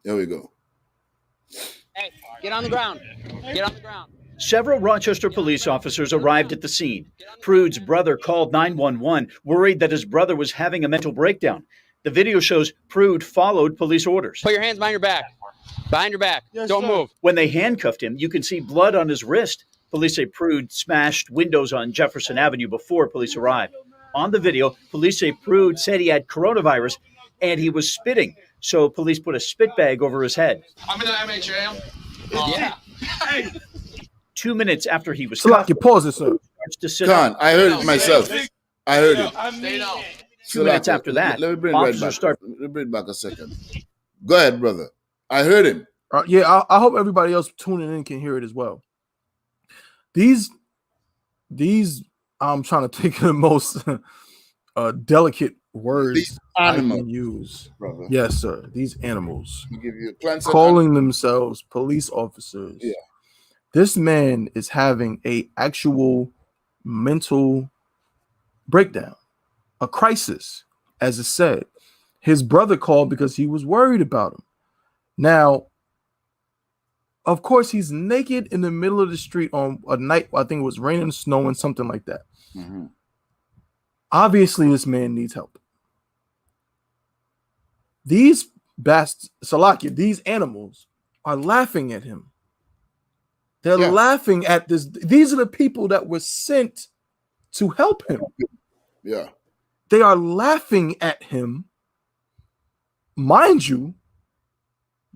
There we go. Hey, get on the ground. Get on the ground. Several Rochester police officers arrived at the scene. Prude's brother called 911, worried that his brother was having a mental breakdown. The video shows Prude followed police orders. Put your hands behind your back. Behind your back. Yes, don't move. When they handcuffed him, you can see blood on his wrist. Police say Prude smashed windows on Jefferson Avenue before police arrived. On the video, police say Prude said he had coronavirus and he was spitting. so police put a spit bag over his head. I'm in the MHA. Yeah. 2 minutes after he was So like cuffed, you pause it, sir. starts to sit Khan, up. I heard it myself. I heard it. Stay down. 2 minutes Salaka, after that, let me bring it right officers back. start. Let me bring it back a second. Go ahead, brother. I heard him. Yeah, I hope everybody else tuning in can hear it as well. These, I'm trying to think of the most delicate words These I animals, can use. brother. Yes, sir. These animals I'll give you plants and calling themselves police officers. Yeah. This man is having a actual mental breakdown, a crisis, as it said. His brother called because he was worried about him. Now, of course, he's naked in the middle of the street on a night. I think it was raining, snowing, something like that. Mhm. Obviously, this man needs help. These Salakia, these animals are laughing at him. They're Yeah. laughing at this. These are the people that were sent to help him. Yeah. They are laughing at him, mind you,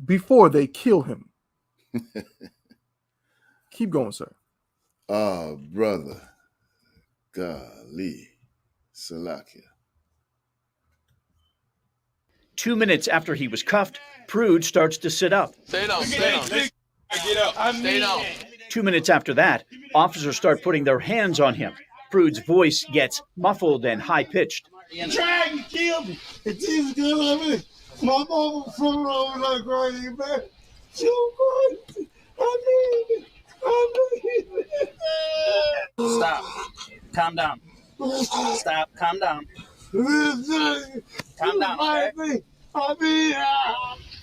before they kill him. Keep going, sir. Oh, brother. Golly. Salakia. 2 minutes after he was cuffed, Prude starts to sit up. Stay down. Stay down. Get up. Stay down. 2 minutes after that, officers start putting their hands on him. Prude's voice gets muffled and high-pitched. Try to kill me. It's Jesus gonna love me. My mama from around like crying, man. So good. I need it. Stop. Calm down. Stop. Calm down. Calm down, okay?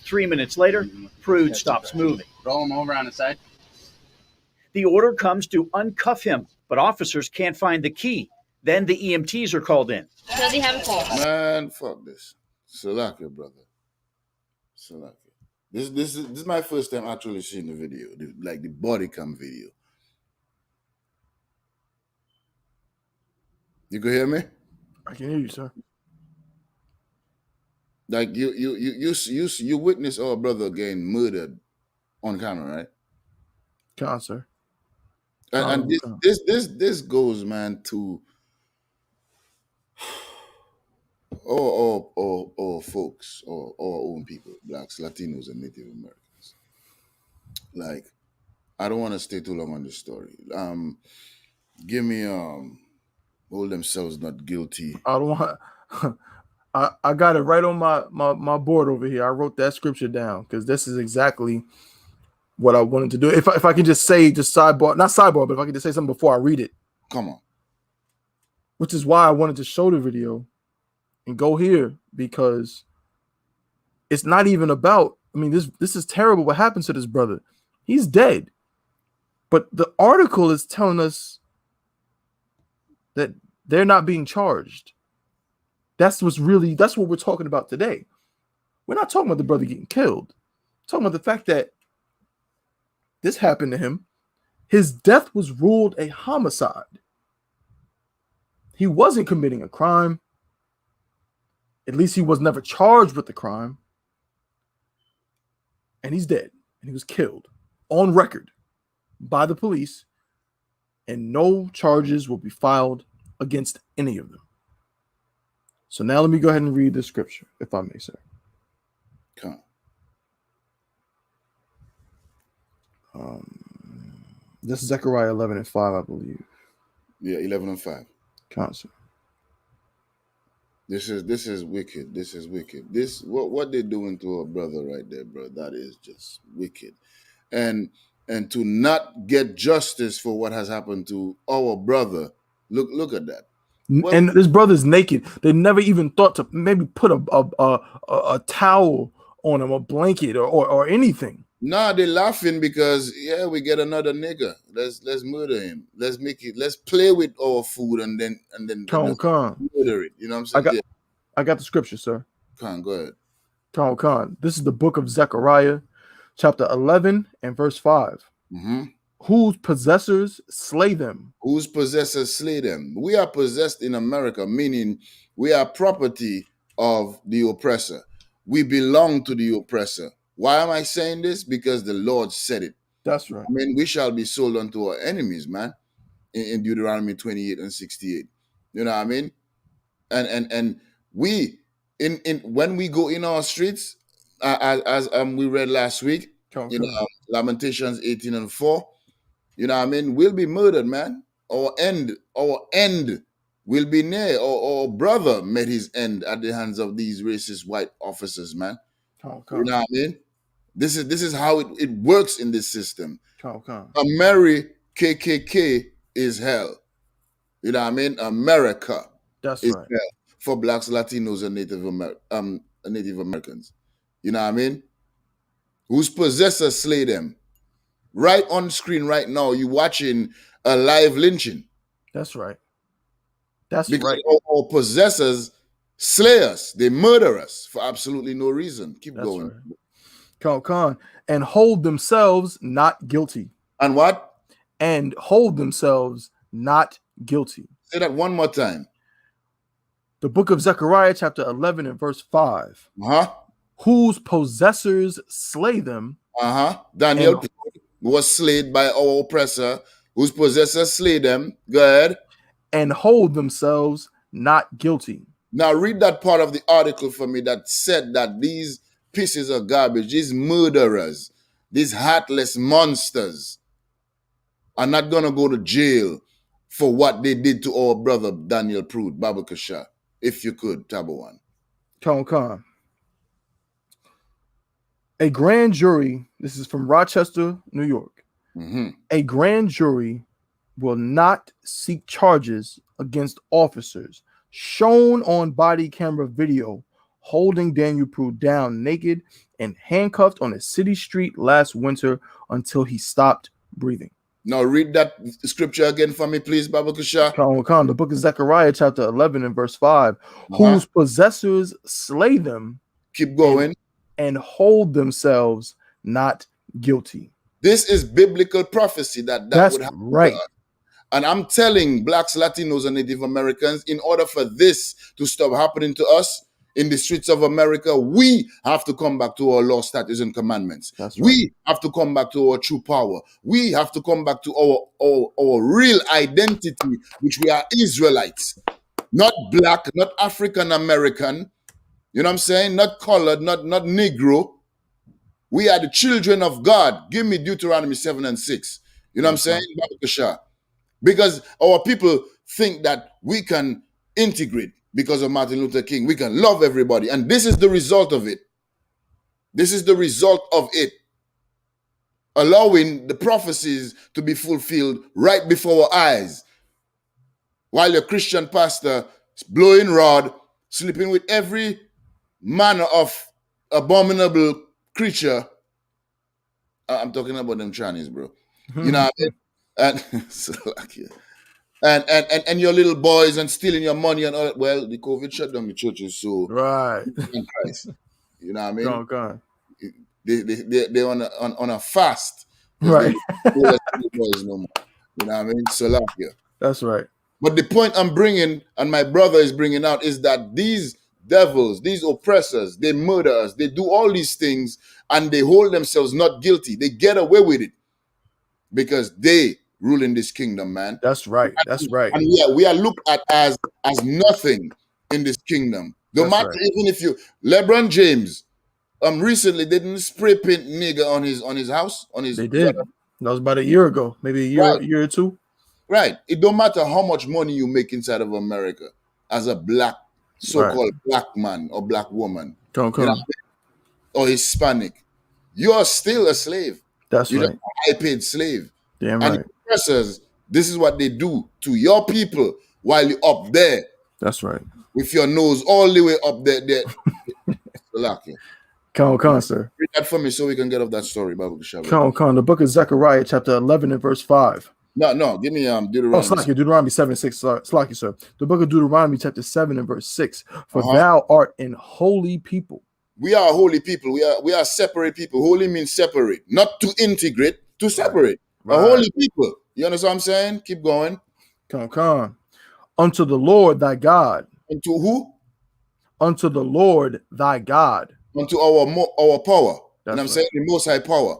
3 minutes later, Prude stops moving. Roll him over on the side. The order comes to uncuff him, but officers can't find the key. Then the EMTs are called in. Does he have a key? Man, fuck this. Salakia, brother. Salakia. This is my first time actually seeing the video, the body cam video. You can hear me? I can hear you, sir. Like you witness our brother getting murdered on camera, right? Come on, sir. And this goes, man, to all folks, or our own people, blacks, Latinos, and Native Americans. Like, I don't want to stay too long on this story. Give me hold themselves not guilty. I don't want. I got it right on my board over here. I wrote that scripture down because this is exactly what I wanted to do. If I can just say, just sidebar, not sidebar, but if I can just say something before I read it. Come on. Which is why I wanted to show the video and go here, because it's not even about, I mean, this is terrible what happened to this brother. He's dead. But the article is telling us that they're not being charged. That's what we're talking about today. We're not talking about the brother getting killed. We're talking about the fact that this happened to him. His death was ruled a homicide. He wasn't committing a crime. At least he was never charged with the crime. And he's dead. And he was killed on record by the police. And no charges will be filed against any of them. So now let me go ahead and read the scripture, if I may, sir. Come. This is Zechariah 11:5, I believe. Yeah, 11:5. Constant. This is wicked. This is wicked. This what they're doing to our brother right there, bro. That is just wicked. And to not get justice for what has happened to our brother. Look at that. And this brother's naked. They never even thought to maybe put a towel on him, a blanket, or anything. Nah, they're laughing because we get another nigga. Let's murder him. Let's play with our food and then murder it. You know what I'm saying? I got the scripture, sir. Go ahead. Khan. This is the book of Zechariah, chapter 11 and verse 5. Mm-hmm. Whose possessors slay them. Whose possessors slay them. We are possessed in America, meaning we are property of the oppressor. we belong to the oppressor. Why am I saying this? Because the Lord said it. That's right. I mean, we shall be sold unto our enemies, man, in Deuteronomy 28 and 68. You know what I mean? And we in when we go in our streets, as we read last week, you know, Lamentations 18 and 4, you know what I mean, we'll be murdered, man. Our end will be near. Our brother met his end at the hands of these racist white officers, man. You know what I mean? This is how it works in this system. A merry KKK is hell. You know what I mean? America That's is right. hell for blacks, Latinos, and Native Americans. You know what I mean? Whose possessors slay them. Right on screen right now, you're watching a live lynching. That's right. That's because right. Our possessors slay us. They murder us for absolutely no reason. Keep That's going. Right. And hold themselves not guilty. And what? And hold themselves not guilty. Say that one more time. The book of Zechariah, chapter 11 and verse 5. Whose possessors slay them. Daniel was slayed by our oppressor, whose possessors slay them. Go ahead. And hold themselves not guilty. Now read that part of the article for me that said that these pieces of garbage, these murderers, these heartless monsters are not going to go to jail for what they did to our brother Daniel Prude, Babakasha. If you could, Tabawan. Khan. A grand jury, this is from Rochester, New York. A grand jury will not seek charges against officers shown on body camera video holding Daniel Prude down naked and handcuffed on a city street last winter until he stopped breathing. Now read that scripture again for me, please, Babakasha. Khan, the book of Zechariah, chapter 11 and verse 5. Whose possessors slay them. Keep going. And hold themselves not guilty. This is biblical prophecy that would happen. Right. And I'm telling blacks, Latinos, and Native Americans, in order for this to stop happening to us in the streets of America, we have to come back to our law, statutes, and commandments. That's right. We have to come back to our true power. We have to come back to our real identity, which we are Israelites, not black, not African American. You know what I'm saying? Not colored, not Negro. We are the children of God. Give me Deuteronomy 7 and 6. You know what I'm saying? Because our people think that we can integrate because of Martin Luther King. We can love everybody. And this is the result of it. This is the result of it. Allowing the prophecies to be fulfilled right before our eyes. While your Christian pastor is blowing rod, sleeping with every manner of abominable creature. I'm talking about them Chinese, bro. You know what I mean? And your little boys and stealing your money and all that. Well, the COVID shut down the churches, so right. Christ. You know what I mean? God. They're on a fast. Right. Boys no more. You know what I mean? So that's right. But the point I'm bringing, and my brother is bringing out, is that these devils, these oppressors, they murder us, they do all these things, and they hold themselves not guilty. They get away with it because they rule in this kingdom, man. That's right. That's right. And we are looked at as nothing in this kingdom. No matter, even if you LeBron James, recently didn't spray paint nigger on his house, on his. They did. That was about a year ago, maybe a year or two. Right. It don't matter how much money you make inside of America as a black, so-called black man or black woman, or Hispanic, you're still a slave. That's you're right. a high-paid slave. Damn and right. the oppressors, this is what they do to your people while you're up there. That's right. With your nose all the way up there. Khan, sir. Read that for me so we can get off that story, Bible Shabbat. Khan, the book of Zechariah, chapter 11 and verse 5. No, give me Deuteronomy. Deuteronomy 7, 6. Slacky, sir. The book of Deuteronomy, chapter 7 and verse 6. For thou art an holy people. We are a holy people. We are separate people. Holy means separate, not to integrate, to separate. Right. A holy people. You understand what I'm saying? Keep going. Khan. Unto the Lord thy God. Unto who? Unto the Lord thy God. unto our power. And I'm That's saying the most high power.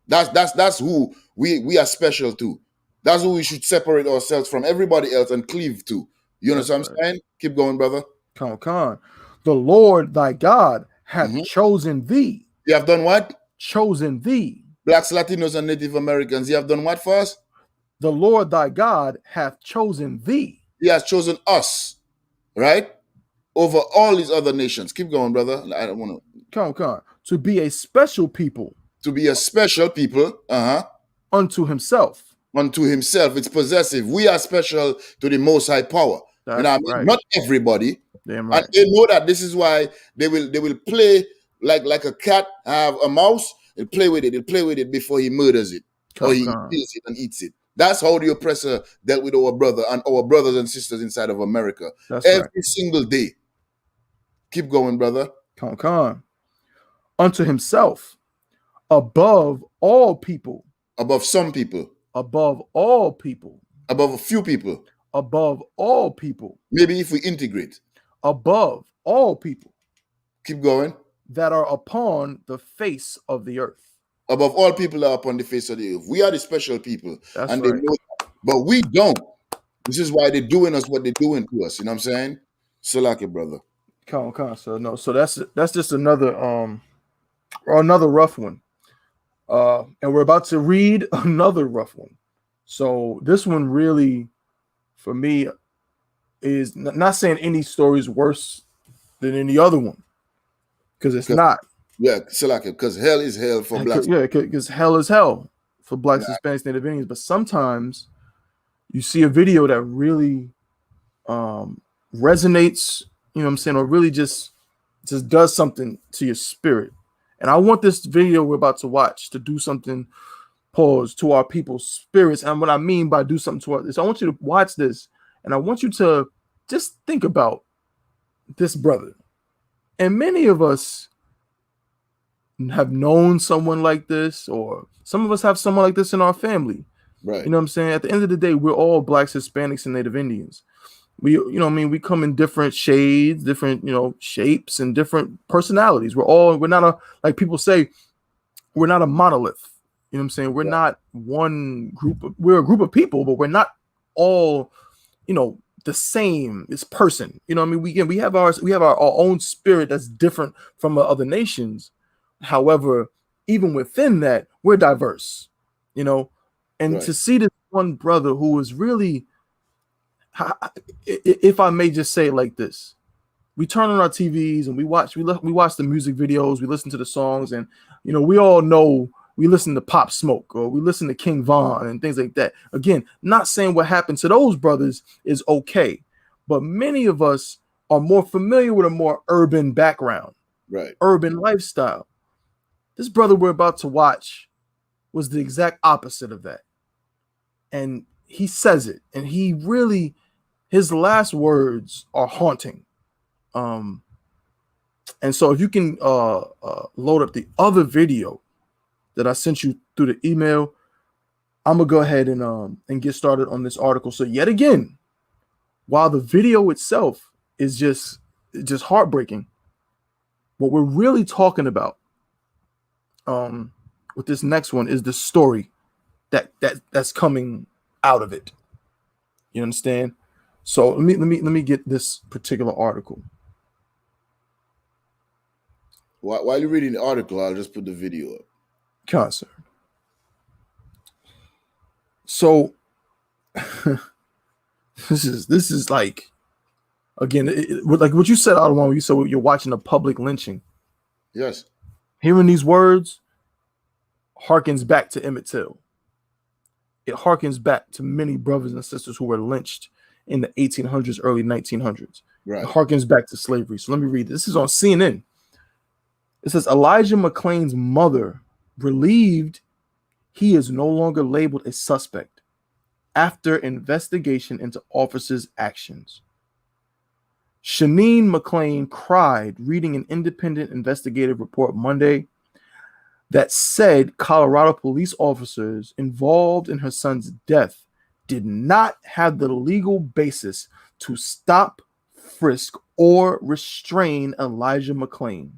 That's who we are special to. That's who we should separate ourselves from everybody else and cleave to. You know That's what I'm right. saying? Keep going, brother. Con. The Lord thy God hath Mhm. chosen thee. You have done what? Chosen thee. Blacks, Latinos, and Native Americans. You have done what for us? The Lord thy God hath chosen thee. He has chosen us, right? Over all these other nations. Keep going, brother. I don't want Con. To be a special people to be a special people, unto himself. unto himself. It's possessive. We are special to the most high power. You know That's what I mean? right. Not everybody. Damn And right. they know that this is why they will play like a cat have a mouse. They'll play with it. They'll play with it before he murders it or he Con. kills it and eats it. That's how the oppressor dealt with our brother and our brothers and sisters inside of America That's every right. single day. Keep going, brother. Con. Unto himself, above all people, Above some people, above all people, above a few people. above all people, Maybe if we integrate. above all people Keep going. that are upon the face of the earth. Above all people that are upon the face of the earth. We are the special people. That's And right. they know that. But we don't. This is why they're doing us what they're doing to us. You know what I'm saying? Salaki, brother. Con. So that's just another rough one. And we're about to read another rough one. So this one really, for me, is not saying any story is worse than any other one, because it's not. Yeah, Salaki, because hell is hell for blacks. Yeah, because hell is hell for blacks, Hispanics, Native Indians. But sometimes you see a video that really resonates, you know what I'm saying, or really just does something to your spirit. And I want this video we're about to watch to do something, pause, to our people's spirits. And what I mean by do something to this, I want you to watch this, and I want you to just think about this brother. And many of us have known someone like this, or some of us have someone like this in our family. Right. You know what I'm saying? At the end of the day, we're all blacks, Hispanics, and Native Indians. We we come in different shades, different, shapes, and different personalities. We're not like people say, we're not a monolith. You know what I'm saying? We're not one group. We're a group of people, but we're not all, the same as person. You know what I mean? We have our own spirit that's different from other nations. However, even within that, we're diverse, and to see this one brother who was really, if I may just say it like this, we turn on our TVs and we watch the music videos, we listen to the songs, and we all know we listen to Pop Smoke or we listen to King Von and things like that. Again, not saying what happened to those brothers is okay, but many of us are more familiar with a more urban background, right? Urban lifestyle. This brother we're about to watch was the exact opposite of that, and he says it, and he really, his last words are haunting. And so if you can load up the other video that I sent you through the email, I'm gonna go ahead and get started on this article. So yet again, while the video itself is just heartbreaking, what we're really talking about with this next one is the story that's coming out of it. You understand? So let me get this particular article. While you're reading the article, I'll just put the video up. Concert. So this is like, again, like what you said, Audubon, when you said you're watching a public lynching. Yes. Hearing these words harkens back to Emmett Till. It harkens back to many brothers and sisters who were lynched in the 1800s, early 1900s. Right. It harkens back to slavery. So let me read this. This is on CNN. It says Elijah McClain's mother relieved he is no longer labeled a suspect after investigation into officers' actions. Shanine McClain cried reading an independent investigative report Monday that said Colorado police officers involved in her son's death did not have the legal basis to stop, frisk, or restrain Elijah McClain.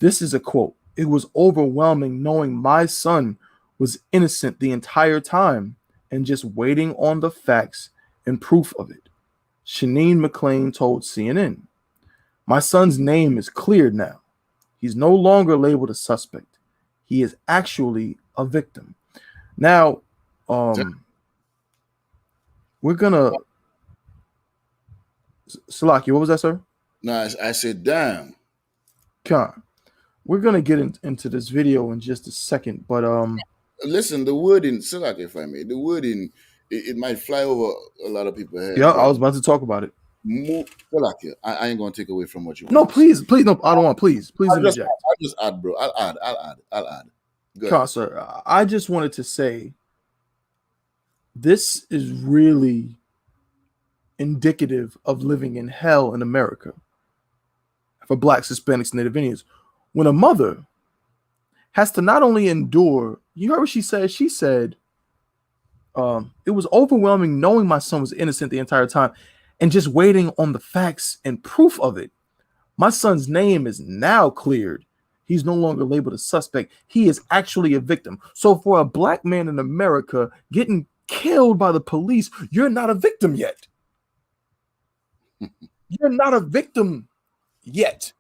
This is a quote. It was overwhelming knowing my son was innocent the entire time and just waiting on the facts and proof of it. Shanine McLean told CNN, my son's name is cleared now. He's no longer labeled a suspect. He is actually a victim. Now, we're gonna Salaki, what was that, sir? No, I said, damn. Khan. We're gonna get into this video in just a second, but listen, the wording, Salaki, if I may, the wording, it might fly over a lot of people's heads. Yeah, I was about to talk about it. Salaki, I ain't gonna take away from what you want. No, please, no, I don't want. Please interject. I'll just add, bro. I'll add. Khan, sir, I just wanted to say this is really indicative of living in hell in America for Blacks, Hispanics, Native Indians. When a mother has to not only endure, you heard what she said? She said, it was overwhelming knowing my son was innocent the entire time and just waiting on the facts and proof of it. My son's name is now cleared. He's no longer labeled a suspect. He is actually a victim. So for a Black man in America getting killed by the police, you're not a victim yet. You're not a victim yet.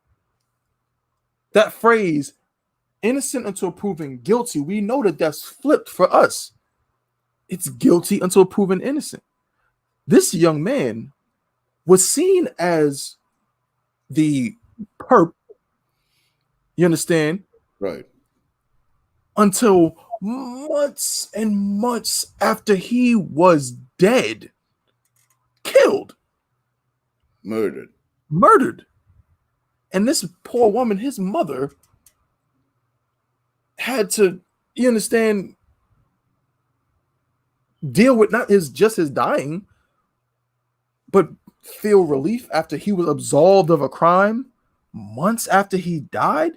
That phrase, innocent until proven guilty, we know that that's flipped for us. It's guilty until proven innocent. This young man was seen as the perp, you understand? Right. Until months and months after he was dead, killed, murdered. And this poor woman, his mother, had to, you understand, deal with not just his dying, but feel relief after he was absolved of a crime months after he died.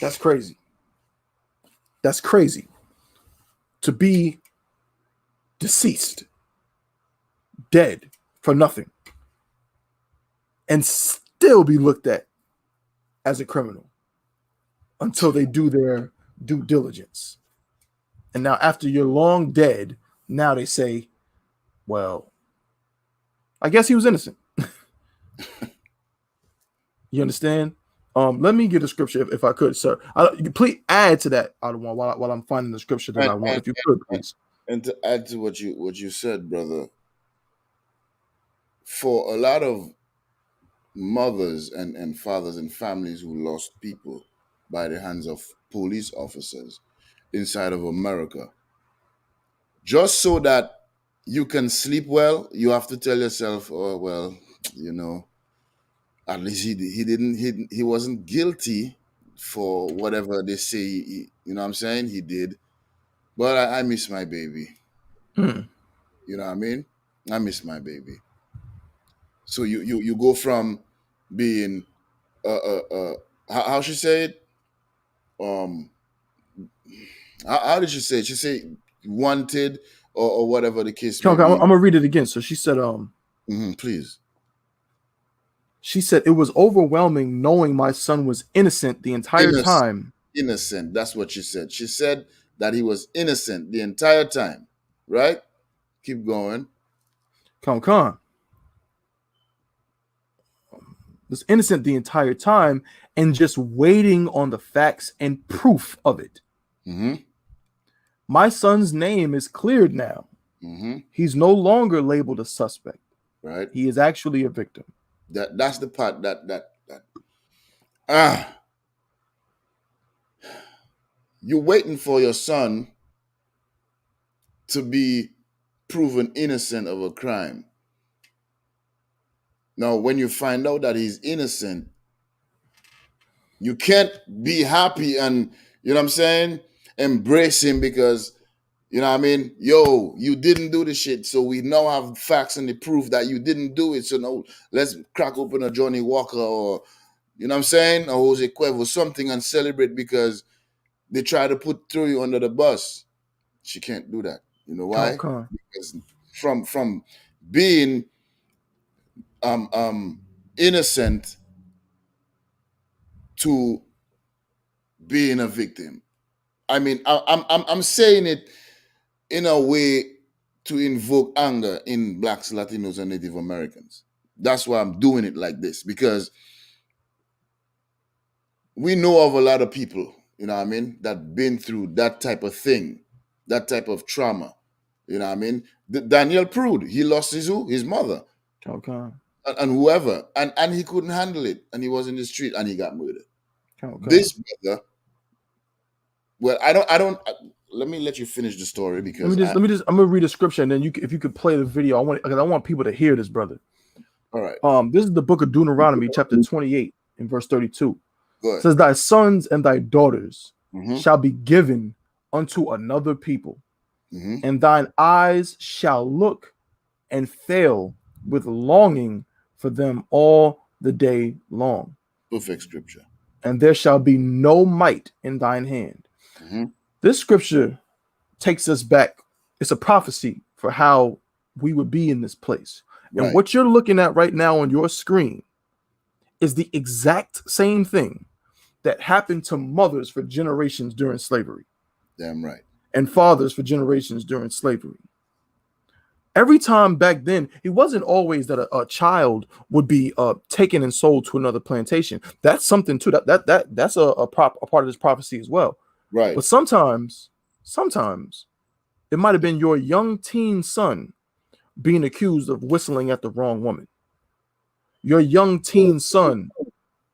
That's crazy. That's crazy. To be deceased, dead for nothing, and still be looked at as a criminal until they do their due diligence. And now after you're long dead, now they say, well, I guess he was innocent. You understand? Let me get a scripture if I could, sir. Please add to that, Adawan, while I'm finding the scripture that I want. If you could, please. And to add to what you said, brother, for a lot of mothers and fathers and families who lost people by the hands of police officers inside of America, just so that you can sleep well, you have to tell yourself, oh, well, at least he wasn't guilty for whatever they say, you know what I'm saying, he did. But I miss my baby. You know what I mean? I miss my baby. So you go from being how she say it? How did she say it? She say wanted or whatever the case may be. I'm gonna read it again. So she said, please. She said, it was overwhelming knowing my son was innocent the entire time. Innocent. That's what she said. She said that he was innocent the entire time. Right? Keep going. Come. Was innocent the entire time and just waiting on the facts and proof of it. My son's name is cleared now. He's no longer labeled a suspect. Right. He is actually a victim. That's the part that you're waiting for your son to be proven innocent of a crime. Now, when you find out that he's innocent, you can't be happy and, you know what I'm saying, embrace him because, you know what I mean, yo, you didn't do the shit, so we now have facts and the proof that you didn't do it, so now let's crack open a Johnny Walker or, you know what I'm saying, or Jose Cuervo, something and celebrate because they try to throw you under the bus. She can't do that. You know why? Because from being innocent to being a victim. I mean, I'm saying it in a way to invoke anger in Blacks, Latinos, and Native Americans. That's why I'm doing it like this, because we know of a lot of people, you know what I mean, that been through that type of thing, that type of trauma. You know what I mean? Daniel Prude, he lost his mother. Okay. And whoever, and he couldn't handle it, and he was in the street, and he got murdered. Okay. This brother, well, I don't. Let me let you finish the story, because let me just. I'm gonna read the scripture, and then if you could play the video, I want people to hear this, brother. All right. This is the book of Deuteronomy, chapter 28, in verse 32. Go It says, "Thy sons and thy daughters Mhm. shall be given unto another people, Mhm. and thine eyes shall look and fail with longing for them all the day long. Perfect scripture. And there shall be no might in thine hand." Mhm. This scripture takes us back. It's a prophecy for how we would be in this place. Right. And what you're looking at right now on your screen is the exact same thing that happened to mothers for generations during slavery. Damn right. And fathers for generations during slavery. Every time back then, it wasn't always that a child would be taken and sold to another plantation. That's something too. That's a part of this prophecy as well. Right. But sometimes it might have been your young teen son being accused of whistling at the wrong woman. Your young teen son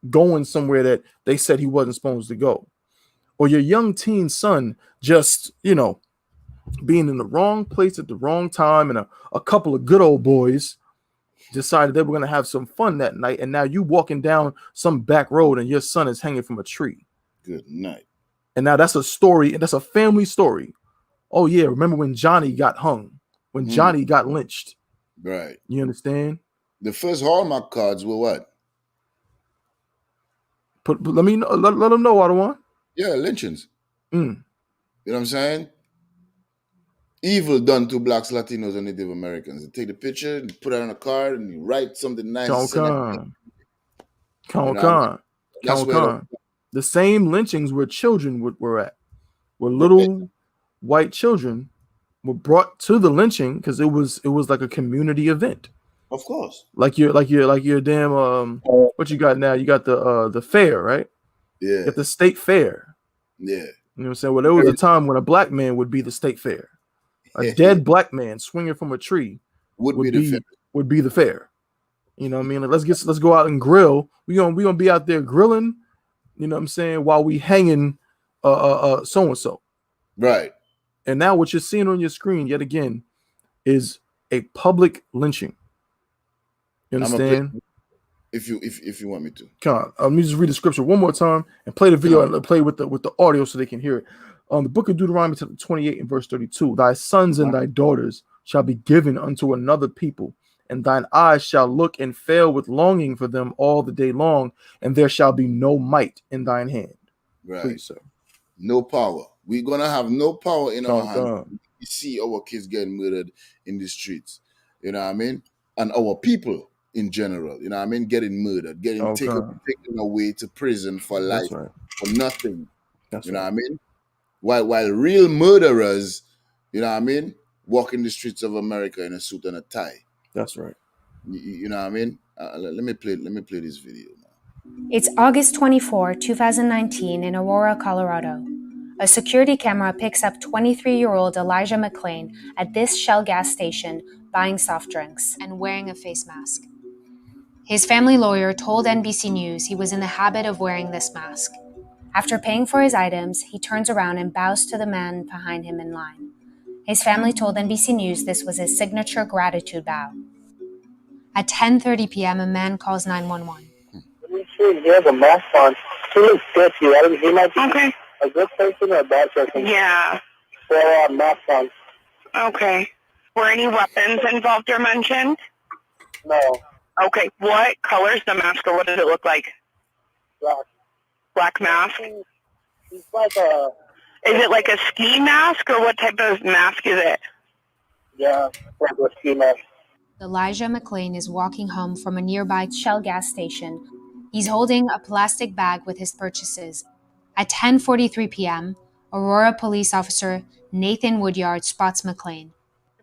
going somewhere that they said he wasn't supposed to go. Or your young teen son just, being in the wrong place at the wrong time, and a couple of good old boys decided they were going to have some fun that night, and now you walking down some back road and your son is hanging from a tree. Good night. And now that's a story, and that's a family story. Oh yeah, remember when Johnny got hung, when Johnny got lynched? Right. You understand? The first Hallmark cards were what? But let me know, let them know, Ottawa. Yeah, lynchings. Mm. You know what I'm saying? Evil done to Blacks, Latinos, and Native Americans. They take the picture and put it on a card, and you write something nice. The same lynchings where children were at, where little white children were brought to the lynching because it was like a community event. Of course. Like your damn what you got now? You got the fair, right? Yeah. You got the state fair. Yeah. You know what I'm saying? Well, there was a time when a black man would be the state fair. A dead black man swinging from a tree would be the fair. You know what I mean? Like, let's go out and grill. We gonna be out there grilling. You know what I'm saying? While we hanging so and so. Right. And now what you're seeing on your screen yet again is a public lynching. You understand? If you want me to. Come on, let me just read the scripture one more time and play the video and play with the audio so they can hear it. The book of Deuteronomy 28 and verse 32. Thy sons and thy daughters shall be given unto another people, and thine eyes shall look and fail with longing for them all the day long, and there shall be no might in thine hand. Right. Please, sir. No power. We're gonna have no power in our hand. We see our kids getting murdered in the streets. You know what I mean? And our people in general, you know what I mean, getting murdered, getting taken away to prison for life, for nothing. You know what I mean? While real murderers, you know what I mean, walk in the streets of America in a suit and a tie. That's right. You know what I mean? Let me play this video now. It's August 24, 2019 in Aurora, Colorado. A security camera picks up 23-year-old Elijah McClain at this Shell gas station buying soft drinks and wearing a face mask. His family lawyer told NBC News he was in the habit of wearing this mask. After paying for his items, he turns around and bows to the man behind him in line. His family told NBC News this was his signature gratitude bow. At 10:30 p.m., a man calls 911. He has a mask on. He looks sketchy. He might be a good person or a bad person. Yeah. So, mask on. Okay. Were any weapons involved or mentioned? No. Okay. What color is the mask, or what does it look like? Black. Black mask? He's like a... Is it like a ski mask, or what type of mask is it? Yeah, like a ski mask. Elijah McClain is walking home from a nearby Shell gas station He's holding a plastic bag with his purchases. At 10:43 p.m., Aurora police officer Nathan Woodyard spots McLean.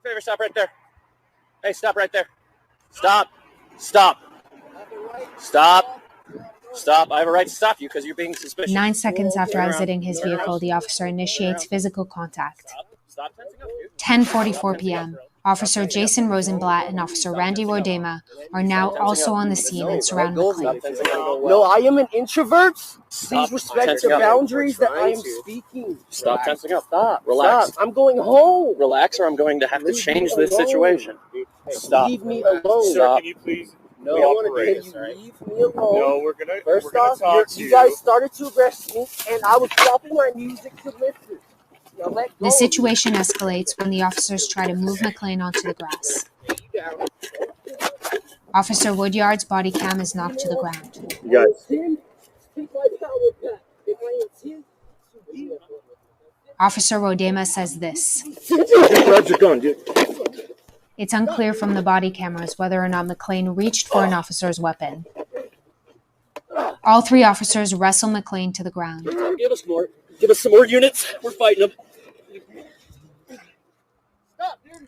Favor, stop right there. Hey, stop right there. Stop. Stop. Stop. Stop. I have a right to stop you because you're being suspicious. 9 seconds after exiting his vehicle, the officer initiates physical contact. Stop tensing up, dude. 10:44 p.m., Officer Jason Rosenblatt and Officer Randy Rodema are now also on the scene and surround McLean. No, I am an introvert. Please respect the boundaries that I am speaking. Stop tensing up. Stop. Relax. Stop. I'm going home. Relax, or I'm going to have to change this situation. Stop. Leave me alone. Stop. Can you please? No, I want to leave me alone. No, we're gonna. First off, you guys started to arrest me, and I was stopping my music to listen. The situation escalates when the officers try to move McLean onto the grass. Officer Woodyard's body cam is knocked to the ground. You guys. Officer Rodema says this. Grab your gun, dude. It's unclear from the body cameras whether or not McLean reached for an officer's weapon. All three officers wrestle McLean to the ground. Give us more. Give us some more units. We're fighting them.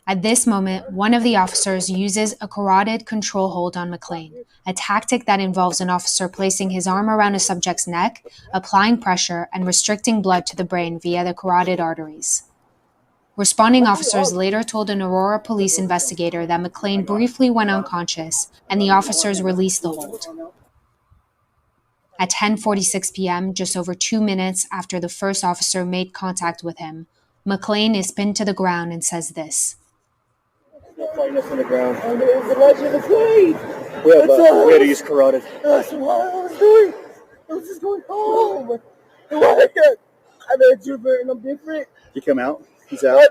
At this moment, one of the officers uses a carotid control hold on McLean, a tactic that involves an officer placing his arm around a subject's neck, applying pressure, and restricting blood to the brain via the carotid arteries. Responding officers later told an Aurora police investigator that McLean briefly went unconscious, and the officers released the hold. At 10:46 p.m., just over 2 minutes after the first officer made contact with him, McLean is pinned to the ground and says this. Fighting us on the ground. It was a legend of McLean. We had to use carotid. That's what I was doing. I was just going home. I'm an introvert and I'm different. Did he come out? He's out.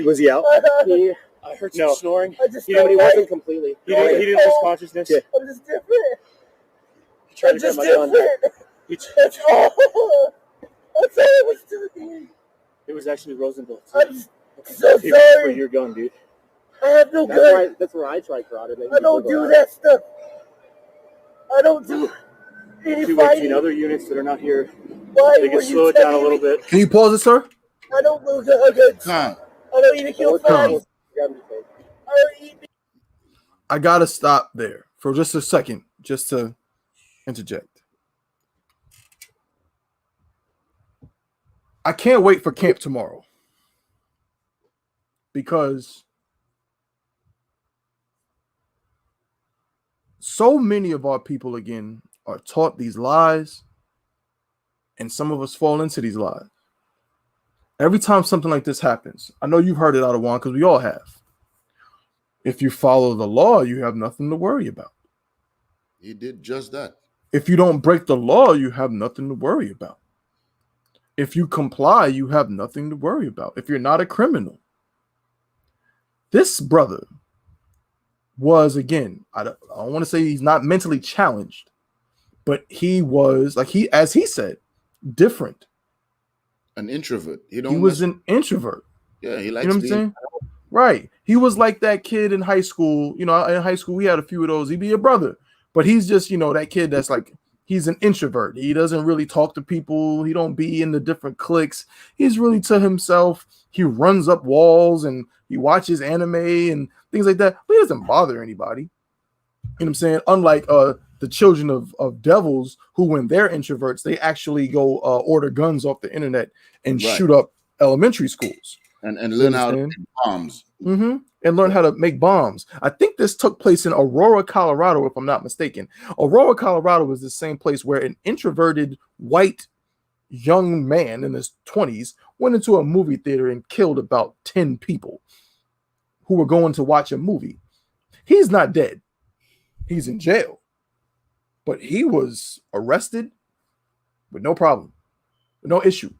Was he out? I heard some snoring. He wasn't completely. He didn't lose consciousness. Yeah. I'm just different. I'm just different. That's all. That's all I was doing. It was actually Rosenblatt. I'm so For sorry. your gun, dude. I have no gun. That's where I tried carotid. I don't do that stuff. I don't do any Two fighting. 18 other units that are not here. Why They were can you slow it down a telling little me? bit. Can you pause it, sir? I don't lose guns. Con, I don't even kill flies. I don't eat. I gotta stop there for just a second, just to interject. I can't wait for camp tomorrow because so many of our people, again, are taught these lies, and some of us fall into these lies. Every time something like this happens, I know you've heard it out of one because we all have. If you follow the law, you have nothing to worry about. he did just that. If you don't break the law, you have nothing to worry about. If you comply, you have nothing to worry about. If you're not a criminal. This brother was, again, I don't want to say he's not mentally challenged, but he was, as he said, different. An introvert. He was an introvert. Yeah, he likes You know what I'm saying? Right. He was like that kid in high school. You know, in high school, we had a few of those. He'd be a brother, but he's just, that kid that's like, he's an introvert. He doesn't really talk to people. He don't be in the different cliques. He's really to himself. He runs up walls and he watches anime and things like that. But he doesn't bother anybody. You know what I'm saying? Unlike the children of devils who, when they're introverts, they actually go order guns off the internet and shoot up elementary schools. And learn how to make bombs. Mm-hmm. And learn how to make bombs. I think this took place in Aurora, Colorado, if I'm not mistaken. Aurora, Colorado was the same place where an introverted white young man in his 20s went into a movie theater and killed about 10 people who were going to watch a movie. He's not dead. He's in jail. But he was arrested with no problem, with no issue,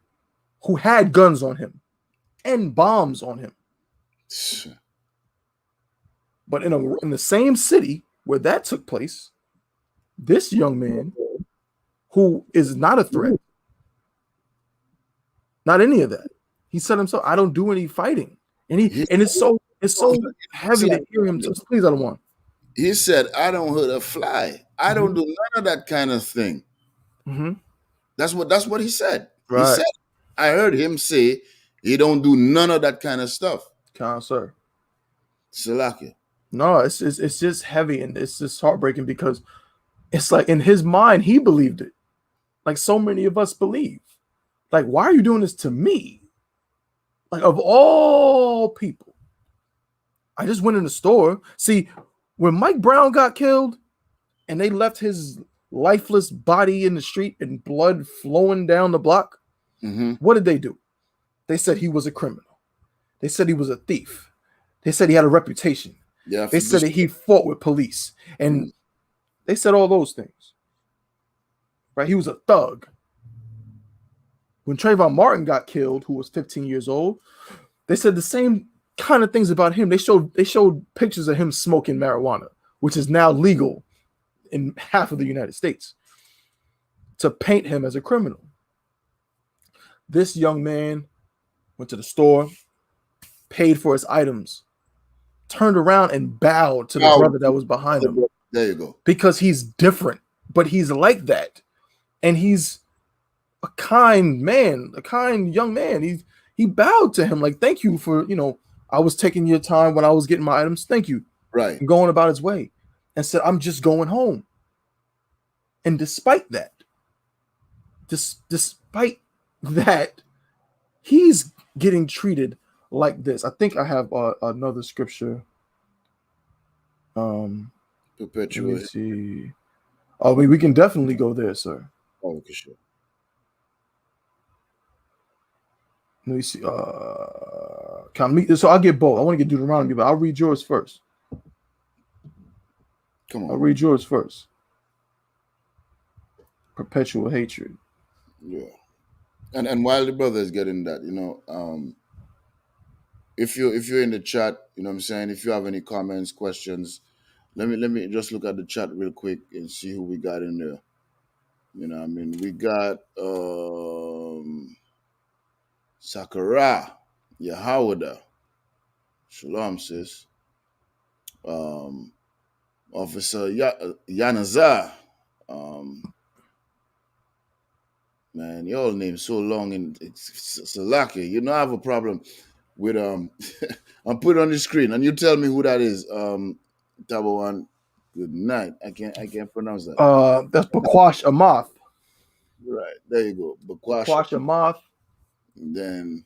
who had guns on him and bombs on him. But in the same city where that took place, this young man, who is not a threat, not any of that, he said himself, "I don't do any fighting," and it's so heavy to hear him. Please, I don't want. He said, I don't hurt a fly. I don't do none of that kind of thing. Mm-hmm. That's what he said. He Right. said, I heard him say he don't do none of that kind of stuff. Sir. Salakia. No, it's just heavy, and it's just heartbreaking because it's like in his mind he believed it, like so many of us believe. Like, why are you doing this to me? Like, of all people, I just went in the store. See, when Mike Brown got killed, and they left his lifeless body in the street and blood flowing down the block, what did they do? They said he was a criminal. They said he was a thief. They said he had a reputation. Yeah, they said that he fought with police. And they said all those things. Right? He was a thug. When Trayvon Martin got killed, who was 15 years old, they said the same kind of things about him. They showed pictures of him smoking marijuana, which is now legal in half of the United States, to paint him as a criminal. This young man went to the store, paid for his items, turned around and bowed to the brother that was behind him. There you go. Because he's different, but he's like that. And he's a kind man, a kind young man. He bowed to him like, thank you for, I was taking your time when I was getting my items. Thank you. Right. And going about his way. And said, I'm just going home. And despite that, he's getting treated like this. I think I have another scripture. Perpetuate. Let me see. Oh, we can definitely go there, sir. Oh, okay, sure. Let me see. So I'll get both. I want to get Deuteronomy, but I'll read yours first. Come on. I'll read yours first. Perpetual hatred. Yeah. And while the brother is getting that, if you're in the chat, you know what I'm saying, if you have any comments, questions, let me just look at the chat real quick and see who we got in there. You know what I mean? We got Sakara, Yahawada, Shalom sis. Officer Yanazar. Man, your name so long and it's Salaki. I have a problem with I'm put it on the screen and you tell me who that is. Tabawan, good night. I can't pronounce that. That's Bakwash Amath. Right, there you go. Bakwash Amath. Then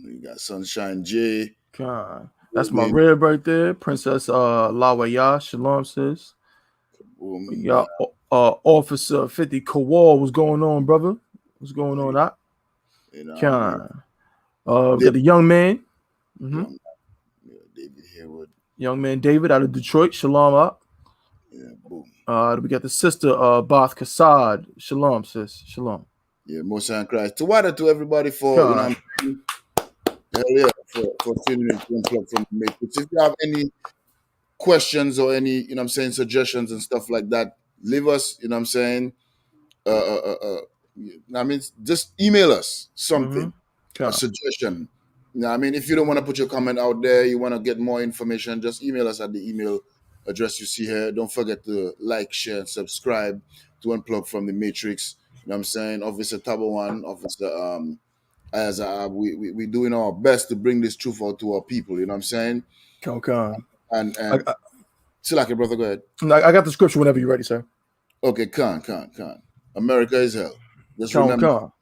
we got Sunshine J. God. That's my rib right there. Princess Lawaya. Shalom sis. We got Officer 50 Kowal. What's going on, brother? What's going on, Doc? We got the young man. David Harewood. Young man David out of Detroit. Shalom up. Yeah, boom. We got the sister Bath Kassad. Shalom, sis. Shalom. Yeah, Most High Christ. To water to everybody for hell yeah, for tuning in to Unplugged from the Matrix. If you have any questions or any, suggestions and stuff like that, leave us, just email us something, a suggestion. If you don't want to put your comment out there, you want to get more information, just email us at the email address you see here. Don't forget to like, share, and subscribe to Unplugged from the Matrix. Officer Tabawan, Officer as we doing our best to bring this truth out to our people, you know what I'm saying? Okay. And Silaki, brother, go ahead. I got the scripture whenever you're ready, sir. Okay, Khan. America is hell. Just remember.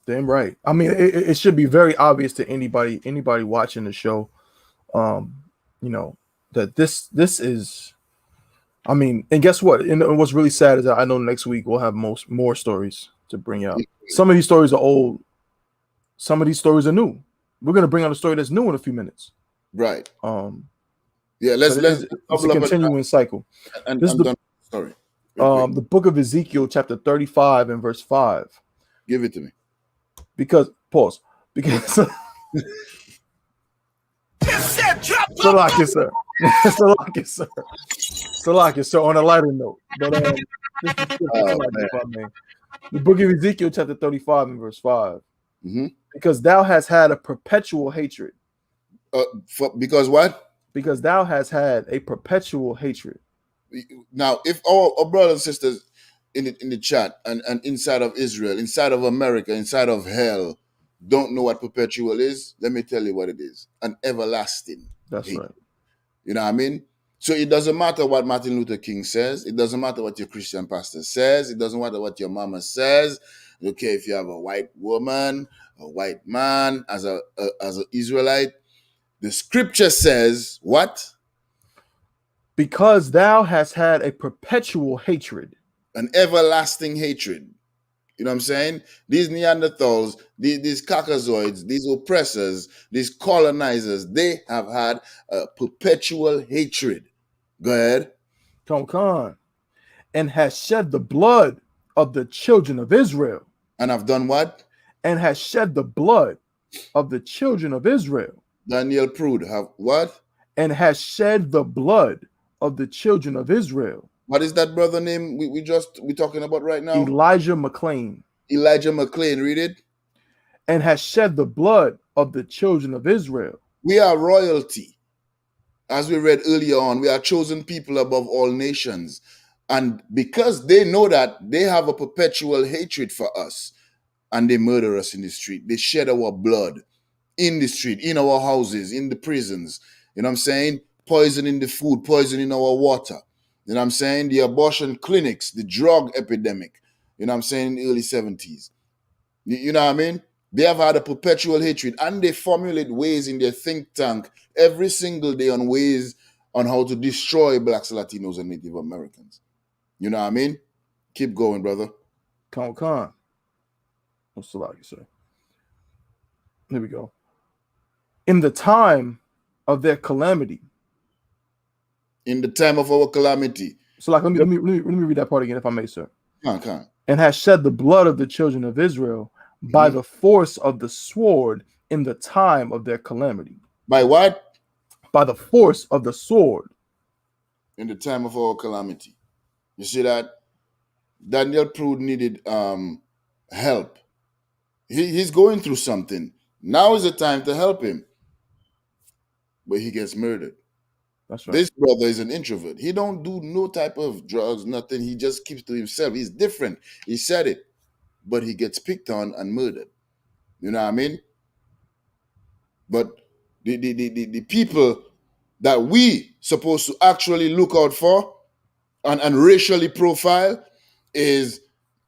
Damn right. I mean, it should be very obvious to anybody watching the show, that this is, and guess what? And what's really sad is that I know next week we'll have more stories to bring out. Some of these stories are old. Some of these stories are new. We're gonna bring out a story that's new in a few minutes. Right. Yeah. It's a continuing cycle. And this is the story. The book of Ezekiel, chapter 35 and verse 5. Give it to me. Because Salakia, sir. Salakia, sir. On a lighter note, but the book of Ezekiel, chapter 35 and verse 5. Because thou hast had a perpetual hatred. Because what? Because thou hast had a perpetual hatred. Now, if our brothers and sisters in the chat and inside of Israel, inside of America, inside of hell, don't know what perpetual is, let me tell you what it is: an everlasting. That's hate. right. You know what I mean? So it doesn't matter what Martin Luther King says. It doesn't matter what your Christian pastor says. It doesn't matter what your mama says. Okay, if you have a white woman, a white man, as an Israelite, the scripture says what? Because thou hast had a perpetual hatred. An everlasting hatred. You know what I'm saying? These Neanderthals, these Caucasoids, these oppressors, these colonizers, they have had a perpetual hatred. Go ahead. Come on. And has shed the blood of the children of Israel. And have done what? And has shed the blood of the children of Israel. Daniel Prude have what? And has shed the blood of the children of Israel. What is that brother name we talking about right now? Elijah McClain. Elijah McClain, read it. And has shed the blood of the children of Israel. We are royalty. As we read earlier on, we are chosen people above all nations. And because they know that, they have a perpetual hatred for us. And they murder us in the street. They shed our blood in the street, in our houses, in the prisons. You know what I'm saying? Poison in the food, poison in our water. You know what I'm saying? The abortion clinics, the drug epidemic. You know what I'm saying? In the early 70s. You know what I mean? They have had a perpetual hatred, and they formulate ways in their think tank every single day on ways on how to destroy Blacks, Latinos, and Native Americans. You know what I mean? Keep going, brother. Con. What's the like, sir? Here we go. In the time of their calamity. In the time of our calamity. So, like, let me read that part again, if I may, sir. Con. And has shed the blood of the children of Israel by the force of the sword in the time of their calamity. By what? By the force of the sword. In the time of our calamity. You see that? Daniel Prude needed help. He's going through something. Now is the time to help him. But he gets murdered. That's right. This brother is an introvert. He don't do no type of drugs, nothing. He just keeps to himself. He's different. He said it. But he gets picked on and murdered. You know what I mean? But the people that we supposed to actually look out for and racially profile is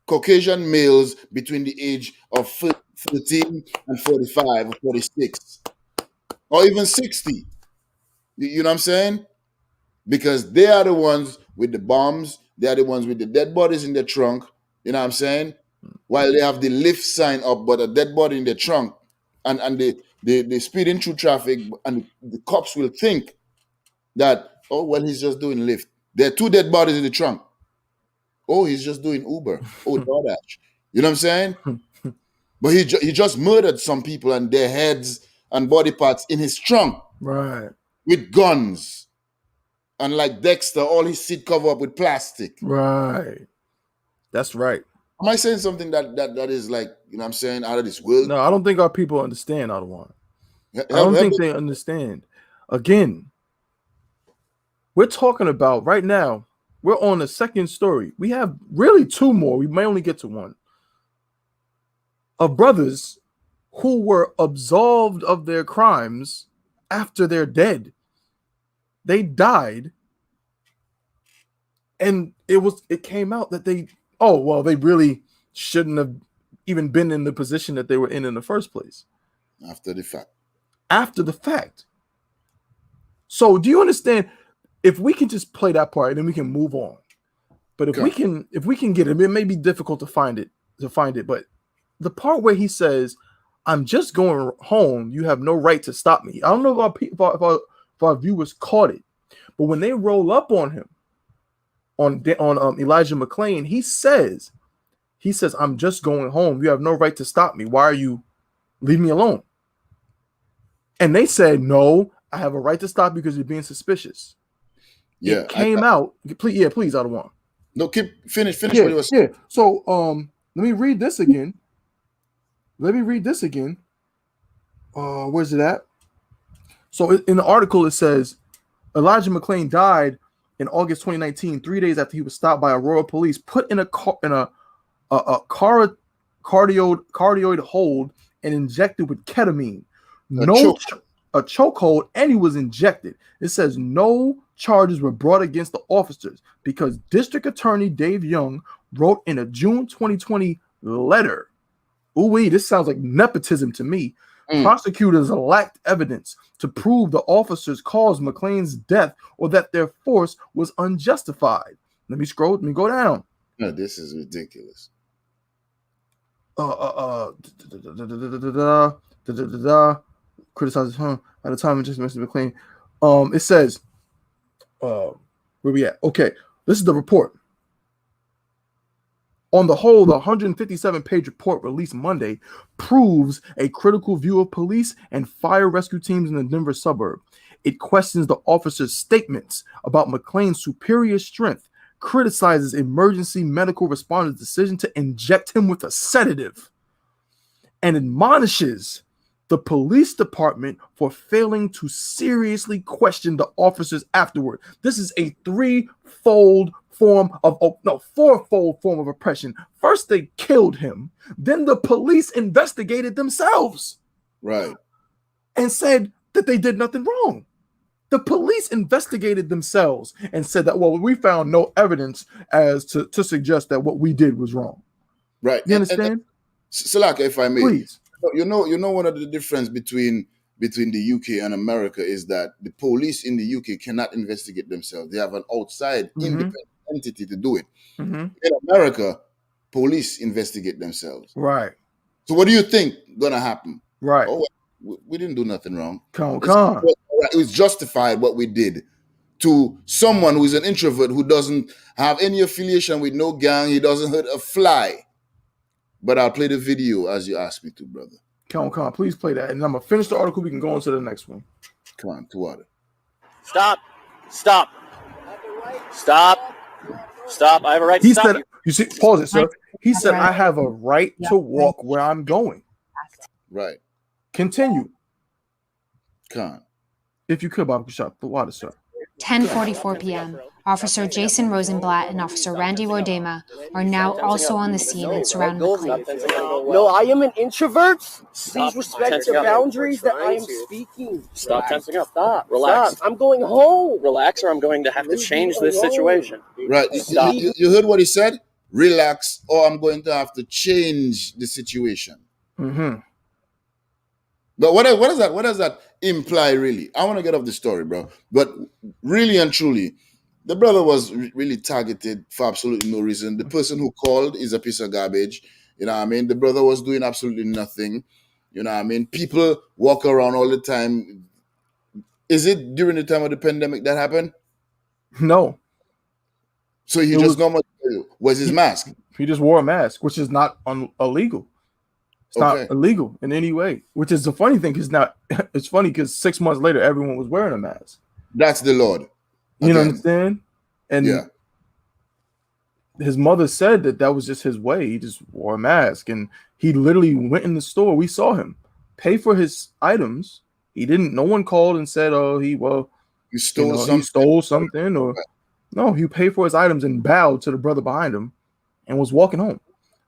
Caucasian males between the age of 13 and 45 or 46 or even 60. You know what I'm saying? Because they are the ones with the bombs. They are the ones with the dead bodies in their trunk. You know what I'm saying? While they have the lift sign up, but a dead body in their trunk. And they speeding through traffic, and the cops will think that, oh, well, he's just doing Lyft. There are two dead bodies in the trunk. Oh, he's just doing Uber. Oh, DoorDash. You know what I'm saying? But he just murdered some people and their heads and body parts in his trunk. Right. With guns. And like Dexter, all his seat covered up with plastic. Right. That's right. Am I saying something that is like, you know what I'm saying, out of this world? No, I don't think our people understand, Adawan. I don't think they understand. Again, we're talking about right now, we're on the second story. We have really two more. We may only get to one. Of brothers who were absolved of their crimes after they're dead. They died. And it came out that they really shouldn't have even been in the position that they were in the first place. After the fact. So do you understand? If we can just play that part, then we can move on. But if we can get it, it may be difficult to find it. But the part where he says, "I'm just going home. You have no right to stop me." I don't know if our viewers caught it, but when they roll up on him, on Elijah McClain, he says, "I'm just going home. You have no right to stop me. Why are you leaving me alone?" And they said, "No, I have a right to stop you because you're being suspicious." Yeah, it came out. Please, I don't want. No, finish what you were saying. Yeah. So let me read this again. Where's it at? So in the article it says, Elijah McClain died in August 2019, 3 days after he was stopped by Aurora police, put in a cardioid hold, and injected with ketamine. A chokehold, and he was injected. It says no charges were brought against the officers because District Attorney Dave Young wrote in a June 2020 letter. Ooh, this sounds like nepotism to me. Prosecutors lacked evidence to prove the officers caused McClain's death or that their force was unjustified. Let me go down. No, this is ridiculous. Criticizes him at the time of just Mr. McClain. It says, where we at? Okay, this is the report. On the whole, the 157-page report released Monday proves a critical view of police and fire rescue teams in the Denver suburb. It questions the officers' statements about McClain's superior strength, criticizes emergency medical responders' decision to inject him with a sedative, and admonishes the police department for failing to seriously question the officers afterward. This is a fourfold form of oppression. First, they killed him. Then the police investigated themselves. Right. And said that they did nothing wrong. The police investigated themselves and said that, well, we found no evidence as to suggest that what we did was wrong. Right. You understand? Salaka, if I may. Please. You know, one of the difference between the UK and America is that the police in the UK cannot investigate themselves. They have an outside independent entity to do it. In America, police investigate themselves. Right. So what do you think gonna happen? Right. Oh, we didn't do nothing wrong. It was justified what we did to someone who is an introvert who doesn't have any affiliation with no gang. He doesn't hurt a fly. But I'll play the video as you asked me to, brother. Come on, please play that. And I'm going to finish the article. We can go on to the next one. Come on, to water. Stop. I have a right to stop you. You see, pause it, sir. He said, I have a right to walk where I'm going. Right. Continue. Come. If you could, Bob, shut the water, sir. 10:44 p.m. Officer Jason Rosenblatt and Officer Randy Rodema are now also on the scene and surround McClain. No, I am an introvert. Please respect the boundaries that I am speaking. Stop tensing up. Stop. Relax. Stop. I'm going home. Relax, or I'm going to have to change this situation. Right. You heard what he said? Relax, or I'm going to have to change the situation. But what does that imply, really? I want to get off the story, bro. But really and truly, the brother was really targeted for absolutely no reason. The person who called is a piece of garbage. You know what I mean? The brother was doing absolutely nothing. You know what I mean? People walk around all the time. Is it during the time of the pandemic that happened? No. So he just normally was his mask. He just wore a mask, which is not illegal. It's not illegal in any way, which is the funny thing because now it's funny because 6 months later, everyone was wearing a mask. That's the Lord. You know what I'm saying? And his mother said that was just his way. He just wore a mask and he literally went in the store. We saw him pay for his items. He didn't, no one called and said, oh, he stole something or no, he paid for his items and bowed to the brother behind him and was walking home.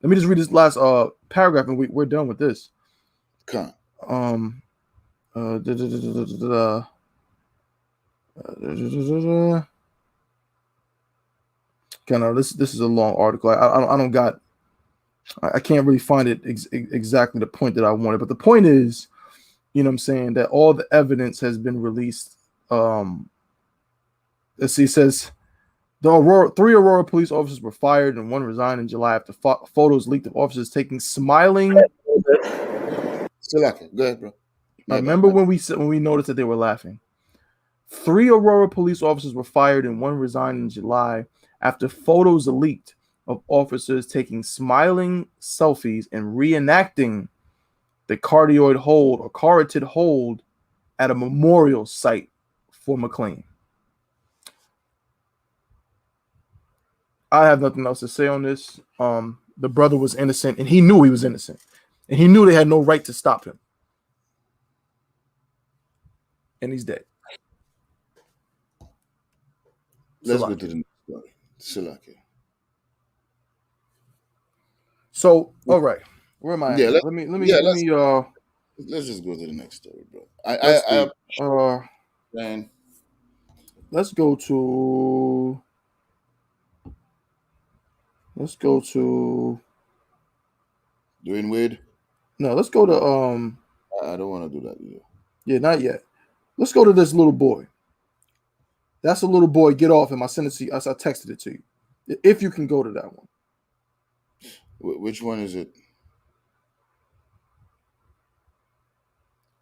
Let me just read this last paragraph and we're done with this. Okay. This is a long article. I can't really find it exactly the point that I wanted, but the point is, you know what I'm saying, that all the evidence has been released. Let's see, it says three Aurora police officers were fired and one resigned in July after photos leaked of officers taking smiling. Go ahead, bro. I remember when we noticed that they were laughing. 3 Aurora police officers were fired and one resigned in July after photos leaked of officers taking smiling selfies and reenacting the carotid hold at a memorial site for McClain. I have nothing else to say on this. The brother was innocent, and he knew he was innocent, and he knew they had no right to stop him. And he's dead. Let's go to the next story. Salaki. So, all right, where am I? Yeah, At? Let me. let's just go to the next story, bro. Man, Let's go to. Dwayne Wade. No, let's go to I don't want to do that either. Yeah, not yet. Let's go to this little boy. That's a little boy. Get off him. I sent it to you. I texted it to you. If you can go to that one. Which one is it?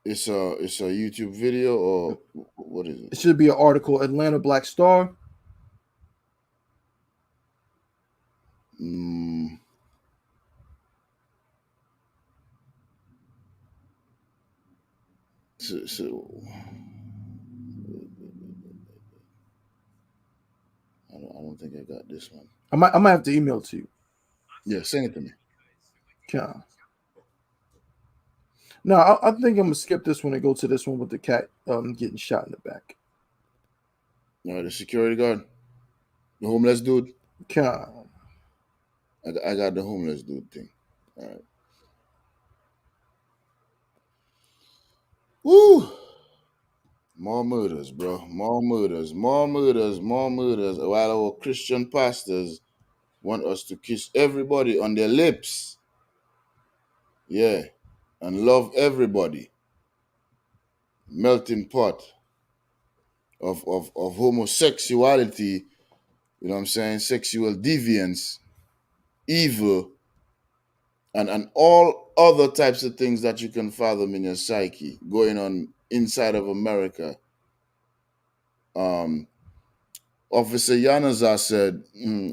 It's a YouTube video or what is it? It should be an article. Atlanta Black Star. So I don't think I got this one. I might have to email it to you. Yeah, send it to me. Yeah. No, I think I'm gonna skip this one and go to this one with the cat getting shot in the back. All right, the security guard, the homeless dude. Yeah. I got the homeless dude thing. All right. Woo! More murders, bro. More murders. While our Christian pastors want us to kiss everybody on their lips. Yeah. And love everybody. Melting pot of homosexuality, you know what I'm saying? Sexual deviance, evil, and all other types of things that you can fathom in your psyche going on inside of America. Officer Yanazar said,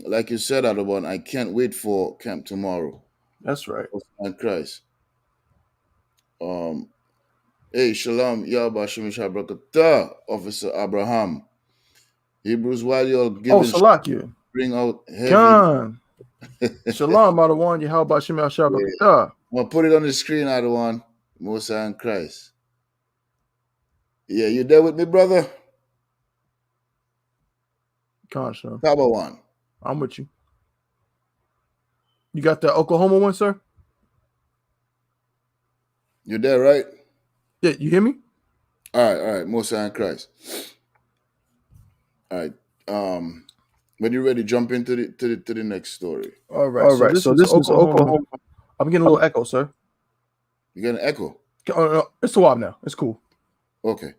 like you said, Adoban, I can't wait for camp tomorrow. That's right. And Christ. Hey, Shalom, Yahba Shemisha Brakatah, Officer Abraham. Hebrews, while you're giving Salakia. Bring out heavy. John. Shalom, Adawan, Yahba Shemisha Brakatah. I'm going to put it on the screen, Adawan. Mosai and Christ. Yeah, you there with me, brother? Conscious. Tabawan. I'm with you. You got the Oklahoma one, sir? You there, right? Yeah, you hear me? All right. Mosai and Christ. All right. When you're ready, jump into the next story. All right. So this is Oklahoma. I'm getting a little echo, sir. You get an echo? No, it's a while now. It's cool. Okay.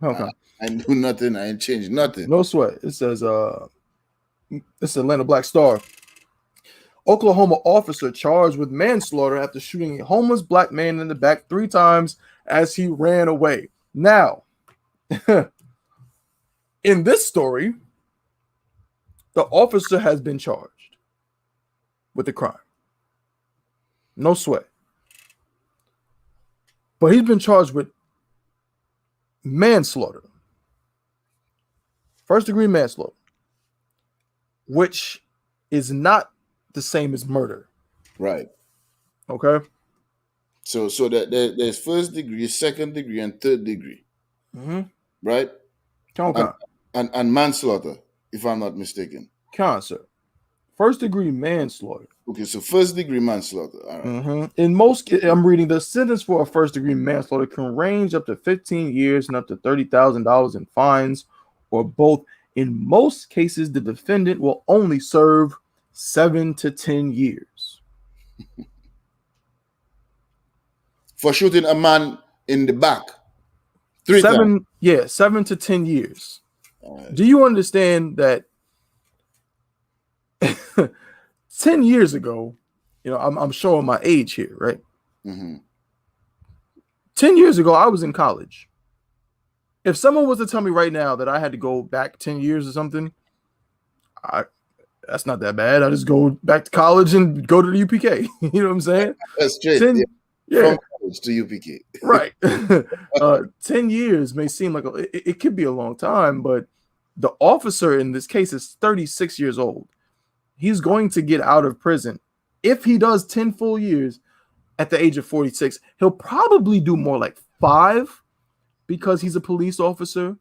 Okay. I ain't do nothing. I ain't changed nothing. No sweat. It says it's Atlanta Black Star. Oklahoma officer charged with manslaughter after shooting a homeless black man in the back 3 times as he ran away. Now, in this story, the officer has been charged with the crime. No sweat. But he's been charged with manslaughter. First-degree manslaughter, which is not the same as murder. Right. Okay. So that there's first degree, second degree, and third degree. Mm-hmm. Right? Okay. And manslaughter, if I'm not mistaken. Sir. First-degree manslaughter. Okay, so first-degree manslaughter. All right. Mm-hmm. In most, I'm reading, the sentence for a first-degree manslaughter can range up to 15 years and up to $30,000 in fines, or both. In most cases, the defendant will only serve 7 to 10 years. For shooting a man in the back 3 times. Yeah, 7 to 10 years. Right. Do you understand that 10 years ago, I'm showing my age here, right? Mm-hmm. 10 years ago, I was in college. If someone was to tell me right now that I had to go back 10 years or something, that's not that bad. I just go back to college and go to the UPK. You know what I'm saying? That's straight. From college to UPK. Right. 10 years may seem like it could be a long time, but the officer in this case is 36 years old. He's going to get out of prison. If he does 10 full years at the age of 46, he'll probably do more like 5 because he's a police officer.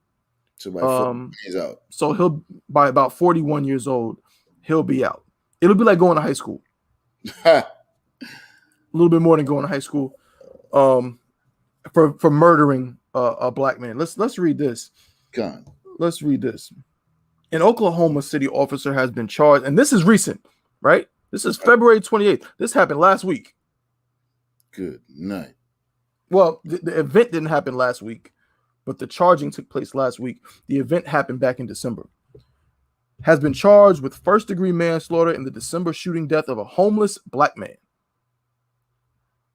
So by 40, he's out. So he'll by about 41 years old, he'll be out. It'll be like going to high school. A little bit more than going to high school. For murdering a black man. Let's read this. Con. Let's read this. An Oklahoma City officer has been charged, and this is recent, right? This is February 28th. This happened last week. Good night. Well, the event didn't happen last week, but the charging took place last week. The event happened back in December. Has been charged with first-degree manslaughter in the December shooting death of a homeless black man.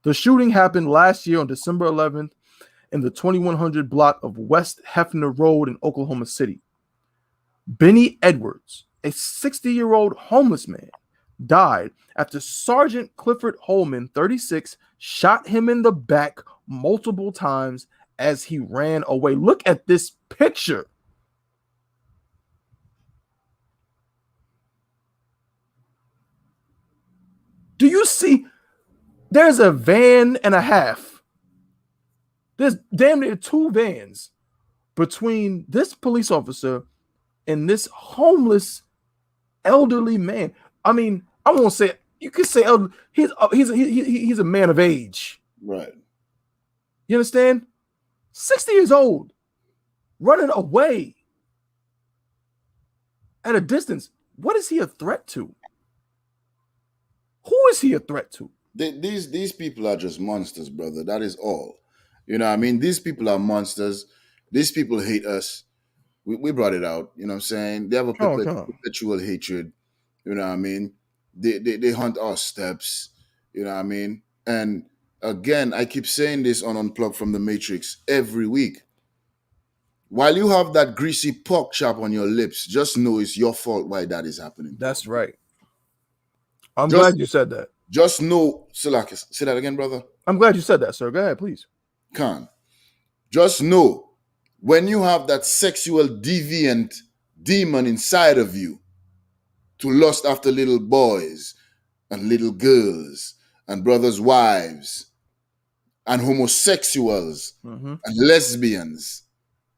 The shooting happened last year on December 11th in the 2100 block of West Hefner Road in Oklahoma City. Benny Edwards, a 60-year-old homeless man, died after Sergeant Clifford Holman, 36, shot him in the back multiple times as he ran away. Look at this picture. Do you see? There's a van and a half. There's damn near 2 vans between this police officer and this homeless elderly man. I mean, I won't say, you could say elder. He's a man of age. Right. You understand? 60 years old, running away at a distance. What is he a threat to? Who is he a threat to? These people are just monsters, brother. That is all. You know what I mean? These people are monsters. These people hate us. We brought it out. You know what I'm saying? They have a perpetual hatred. You know what I mean? They hunt our steps. You know what I mean? And again, I keep saying this on Unplugged from the Matrix every week. While you have that greasy pork chop on your lips, just know it's your fault why that is happening. That's right. I'm glad you said that. Just know, Salakis, say that again, brother. I'm glad you said that, sir. Go ahead, please. Khan. Just know, when you have that sexual deviant demon inside of you to lust after little boys and little girls and brothers' wives and homosexuals and lesbians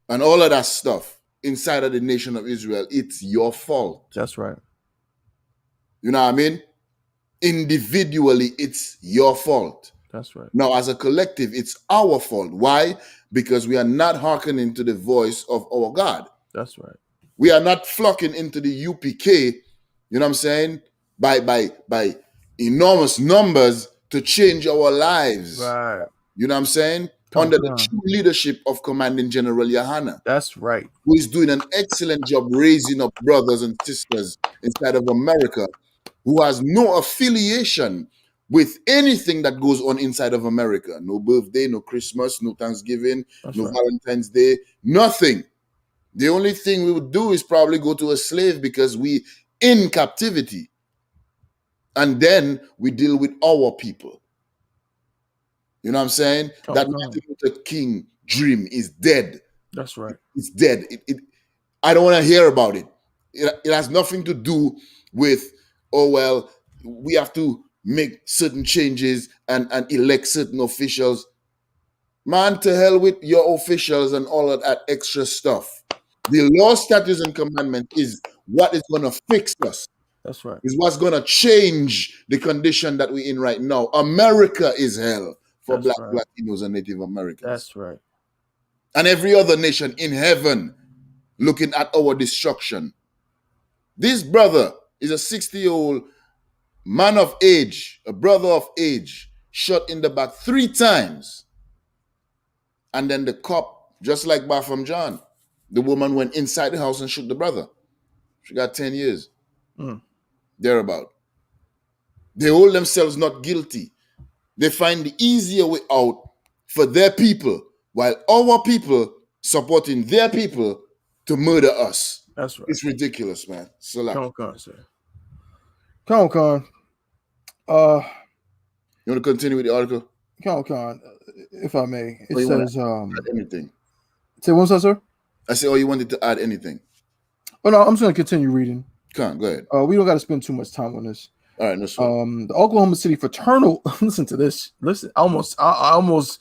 and all of that stuff inside of the nation of Israel, it's your fault. That's right. You know what I mean? Individually, it's your fault. That's right. Now, as a collective, it's our fault. Why? Because we are not hearkening to the voice of our God. That's right. We are not flocking into the UPK, you know what I'm saying, by enormous numbers to change our lives. Right. You know what I'm saying? Under the true leadership of Commanding General Yahanna. That's right. Who is doing an excellent job raising up brothers and sisters inside of America, who has no affiliation with anything that goes on inside of America. No birthday, no Christmas, no Thanksgiving, no Valentine's Day, nothing. The only thing we would do is probably go to a slave because we in captivity. And then we deal with our people. You know what I'm saying? That Martin Luther King dream is dead. That's right. It's dead. I don't want to hear about it. It has nothing to do with, oh, well, we have to make certain changes and elect certain officials. Man, to hell with your officials and all of that extra stuff. The law, statutes, and commandment is what is going to fix us. That's right. Is what's going to change the condition that we're in right now. America is hell for Black Latinos and Native Americans. That's right. And every other nation in heaven looking at our destruction. This brother is a 60-year-old man of age, a brother of age, shot in the back 3 times. And then the cop, just like Bafam John, the woman went inside the house and shot the brother. She got 10 years. Thereabout. They hold themselves not guilty. They find the easier way out for their people, while our people supporting their people to murder us. That's right. It's ridiculous, man. So Come on, sir. Come on. You want to continue with the article? Come on, if I may. It says add anything. Say what's that, sir? I said, oh, you wanted to add anything? Oh no, I'm just gonna continue reading. Come on, go ahead. We don't got to spend too much time on this. All right, no sweat. The Oklahoma City fraternal. Listen to this. Listen, I almost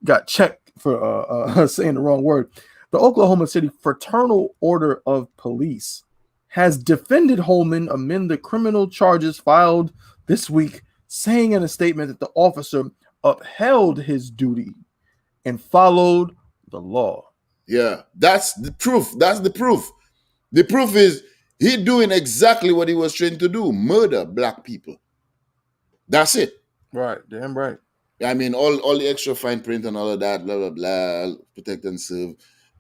got checked for saying the wrong word. The The Oklahoma City Fraternal Order of Police has defended Holman amid the criminal charges filed this week, saying in a statement that the officer upheld his duty and followed the law. Yeah, that's the proof. That's the proof. The proof is he doing exactly what he was trained to do: murder black people. That's it. Right, damn right. I mean, all the extra fine print and all of that, blah blah blah, protect and serve.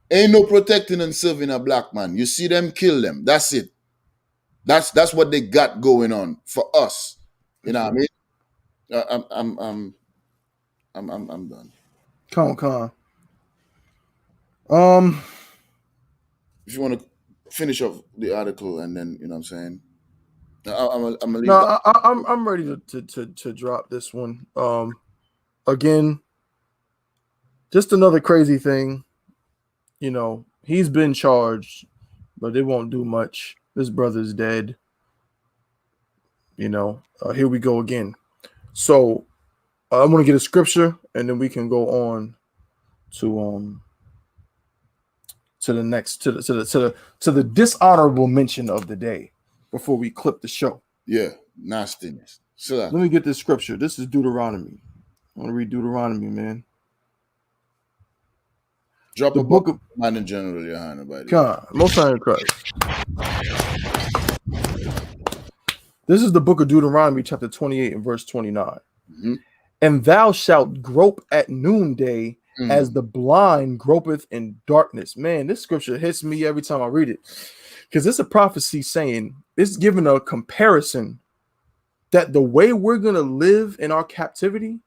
Ain't no protecting and serving a black man. You see them, kill them. That's it. That's what they got going on for us. You know what I mean? I'm done. Con. If you want to finish off the article and then you know what I'm saying. I'm gonna leave. No, I'm ready to drop this one. Again, just another crazy thing. You know, he's been charged, but it won't do much. This brother's dead. You know, here we go again. So I'm gonna get a scripture, and then we can go on to the next to the dishonorable mention of the day before we clip the show. Yeah, nastiness. So let me get this scripture. This is Deuteronomy. I want to read Deuteronomy, man. Drop the a book of man in general, Johanna, by the God, Most High in Christ. This is the book of Deuteronomy, chapter 28 and verse 29. Mm-hmm. And thou shalt grope at noonday as the blind gropeth in darkness. Man, this scripture hits me every time I read it, because it's a prophecy saying, it's giving a comparison that the way we're going to live in our captivity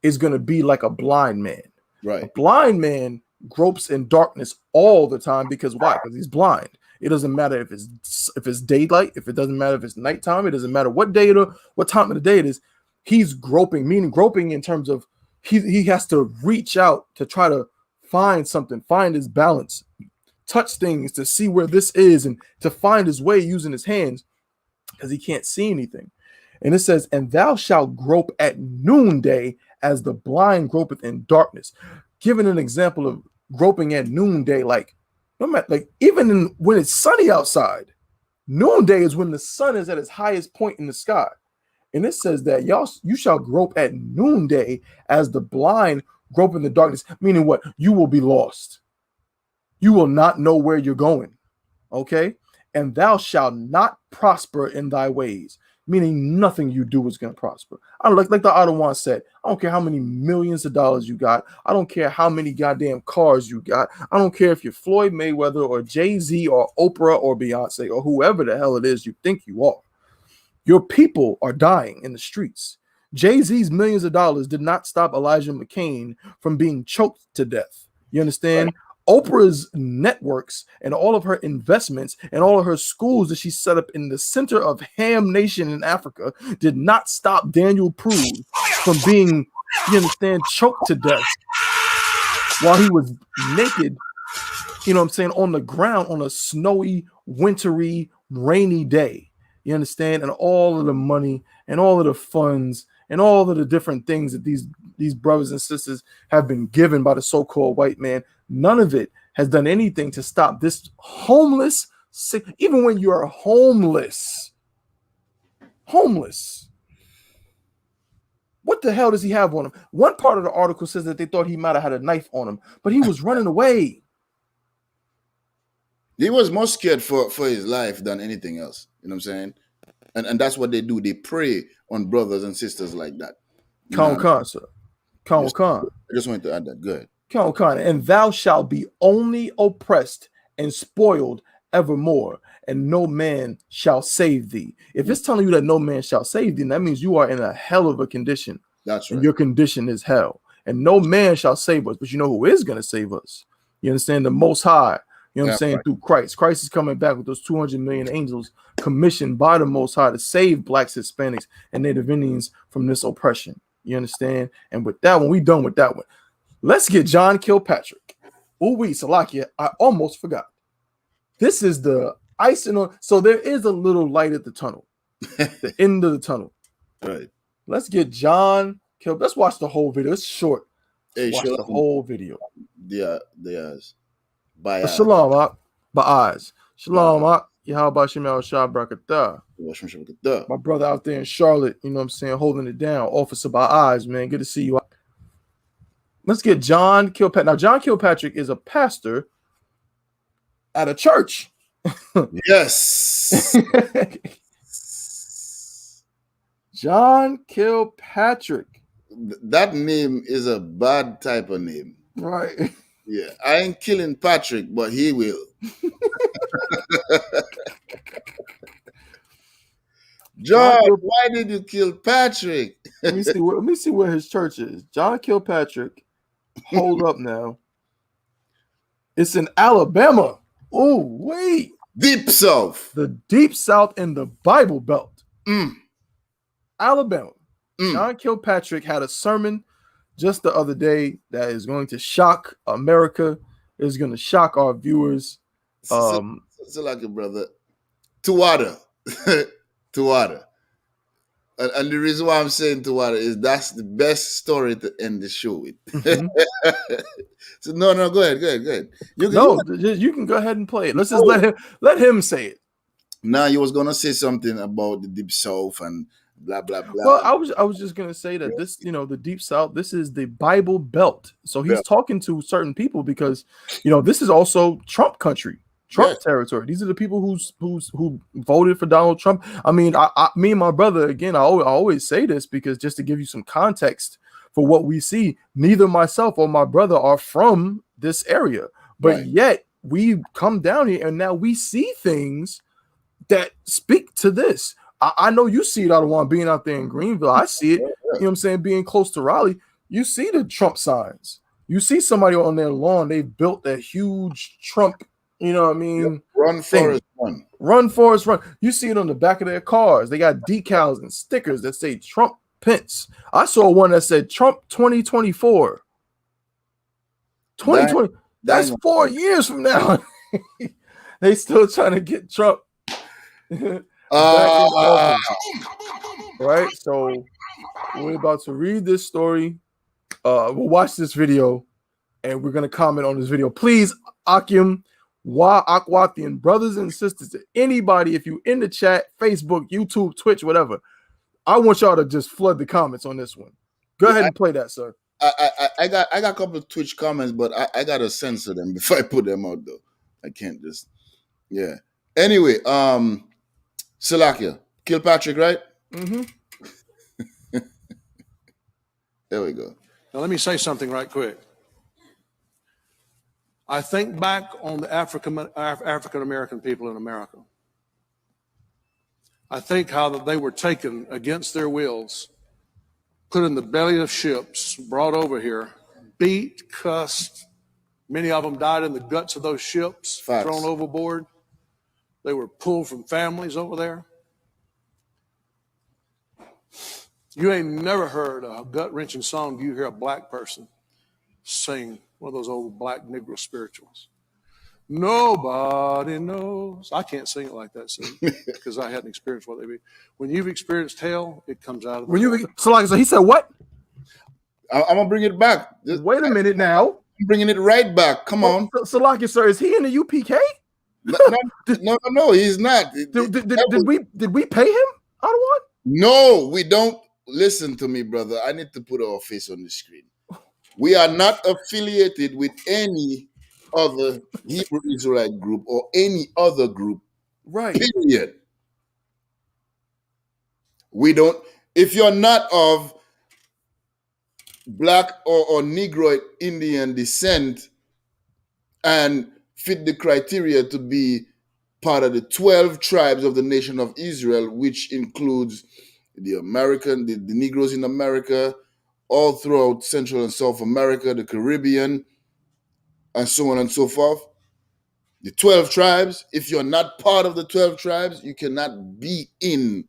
is going to be like a blind man. Right. A blind man gropes in darkness all the time. Because why? Because he's blind. It doesn't matter if it's daylight, if it doesn't matter if it's nighttime, it doesn't matter what day or what time of the day it is. He's groping, meaning groping in terms of he has to reach out to try to find something, find his balance, touch things to see where this is, and to find his way using his hands, because he can't see anything. And it says, and thou shalt grope at noonday as the blind gropeth in darkness. Giving an example of groping at noonday, like no matter, like even when it's sunny outside, noonday is when the sun is at its highest point in the sky. And it says that you shall grope at noonday as the blind grope in the darkness, meaning what? You will be lost. You will not know where you're going. Okay? And thou shalt not prosper in thy ways, meaning nothing you do is going to prosper. I don't like the Ottawa said, I don't care how many millions of dollars you got. I don't care how many goddamn cars you got. I don't care if you're Floyd Mayweather or Jay-Z or Oprah or Beyonce or whoever the hell it is you think you are. Your people are dying in the streets. Jay-Z's millions of dollars did not stop Elijah McCain from being choked to death. You understand? Right. Oprah's networks and all of her investments and all of her schools that she set up in the center of Ham Nation in Africa did not stop Daniel Prude from being, you understand, choked to death while he was naked, you know what I'm saying, on the ground on a snowy, wintry, rainy day. You understand? And all of the money and all of the funds and all of the different things that these brothers and sisters have been given by the so-called white man, none of it has done anything to stop this homeless, sick, even when you are homeless. What the hell does he have on him? One part of the article says that they thought he might have had a knife on him, but he was running away. He was more scared for his life than anything else. You know what I'm saying? And that's what they do. They prey on brothers and sisters like that. Khan, sir. Khan. I just wanted to add that. Good. Khan. And thou shalt be only oppressed and spoiled evermore, and no man shall save thee. If it's telling you that no man shall save thee, that means you are in a hell of a condition. That's right. And your condition is hell. And no man shall save us. But you know who is going to save us? You understand? The Most High. You know what I'm saying? Right. Through Christ. Christ is coming back with those 200 million angels commissioned by the Most High to save blacks, Hispanics, and Native Indians from this oppression. You understand? And with that one, we done with that one. Let's get John Kilpatrick. Salakia, I almost forgot. This is the icing on. So there is a little light at the tunnel. The end of the tunnel. Right. Let's get John Kilpatrick. Let's watch the whole video. It's short. Hey, watch the whole video. Yeah, there's. By Shalom, Ba'az. Shalom, Yahweh Shemel Shah Brakatah. My brother out there in Charlotte, you know what I'm saying, holding it down. Officer Ba'az, man. Good to see you. Let's get John Kilpatrick. Now, John Kilpatrick is a pastor at a church. Yes. John Kilpatrick. That name is a bad type of name. Right. Yeah. I ain't killing Patrick, but he will. John, why did you kill Patrick? Let me see where his church is. John Kilpatrick. Hold up now. It's in Alabama. Oh, wait. Deep South. The Deep South in the Bible Belt. Alabama. John Kilpatrick had a sermon just the other day that is going to shock America. It's going to shock our viewers. So like a brother. Tuwada. Tuwada. And the reason why I'm saying Tuwada is that's the best story to end the show with. So no, go ahead. You can go ahead and play it. Let's just let him say it. Now you was gonna say something about the Deep South and blah blah blah. Well, I was just gonna say that this, the Deep South, this is the Bible Belt. So he's talking to certain people because this is also Trump country. Trump territory. These are the people who voted for Donald Trump. I mean, me and my brother, again, I always say this because just to give you some context for what we see, neither myself or my brother are from this area, but yet we come down here and now we see things that speak to this. I know you see it, Adawan, being out there in Greenville. I see it, you know what I'm saying, being close to Raleigh. You see the Trump signs. You see somebody on their lawn, they built that huge Trump. You know what I mean? Run, Forrest, run. Run, Forrest, run. You see it on the back of their cars. They got decals and stickers that say Trump Pence. I saw one that said Trump 2024. 2020. That's 4 years from now. They still trying to get Trump back in office. Right? So we're about to read this story. We'll watch this video and we're going to comment on this video. Please, Akim, Akwathian brothers and sisters, anybody, if you in the chat, Facebook, YouTube, Twitch, whatever, I want y'all to just flood the comments on this one. Go ahead and play that, sir. I got a couple of Twitch comments, but I gotta censor them before I put them out though. I can't just Anyway, Salakia, Kilpatrick, right? There we go. Now let me say something right quick. I think back on the African American people in America. I think how that they were taken against their wills, put in the belly of ships, brought over here, beat, cussed. Many of them died in the guts of those ships, thrown overboard. They were pulled from families over there. You ain't never heard a gut-wrenching song. You hear a black person sing one of those old black Negro spirituals. Nobody knows. I can't sing it like that, see, because I hadn't experienced what they be. When you've experienced hell, it comes out of the So he said what? I'm gonna bring it back. Wait a minute now. I'm bringing it right back. Come on. Salaki, sir, is he in the UPK? No, he's not. Did we pay him? Adawan? No, we don't. Listen to me, brother. I need to put our face on the screen. We are not affiliated with any other Hebrew Israelite group or any other group. Right. Period. We don't. If you're not of black or Negroid Indian descent and fit the criteria to be part of the 12 tribes of the nation of Israel, which includes the Negroes in America, all throughout Central and South America, the Caribbean, and so on and so forth. The 12 tribes, if you're not part of the 12 tribes, you cannot be in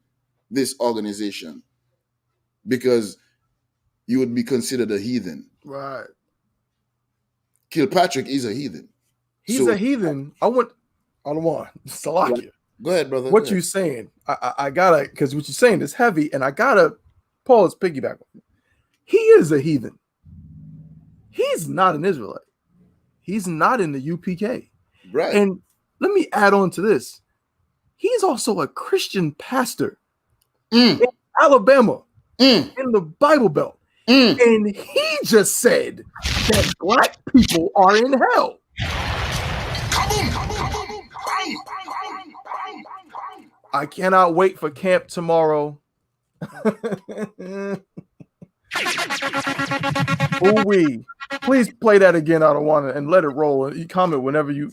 this organization because you would be considered a heathen. Right. Kilpatrick is a heathen. He's a heathen. I don't want Salakia. Go ahead, brother. What you saying? I gotta, because what you're saying is heavy, and I gotta pause piggyback on it. He is a heathen. He's not an Israelite. He's not in the UPK. Right. And let me add on to this. He's also a Christian pastor in Alabama, in the Bible Belt. And he just said that black people are in hell. I cannot wait for camp tomorrow. Ooh-wee. Please play that again, Adawana, and let it roll. You comment whenever you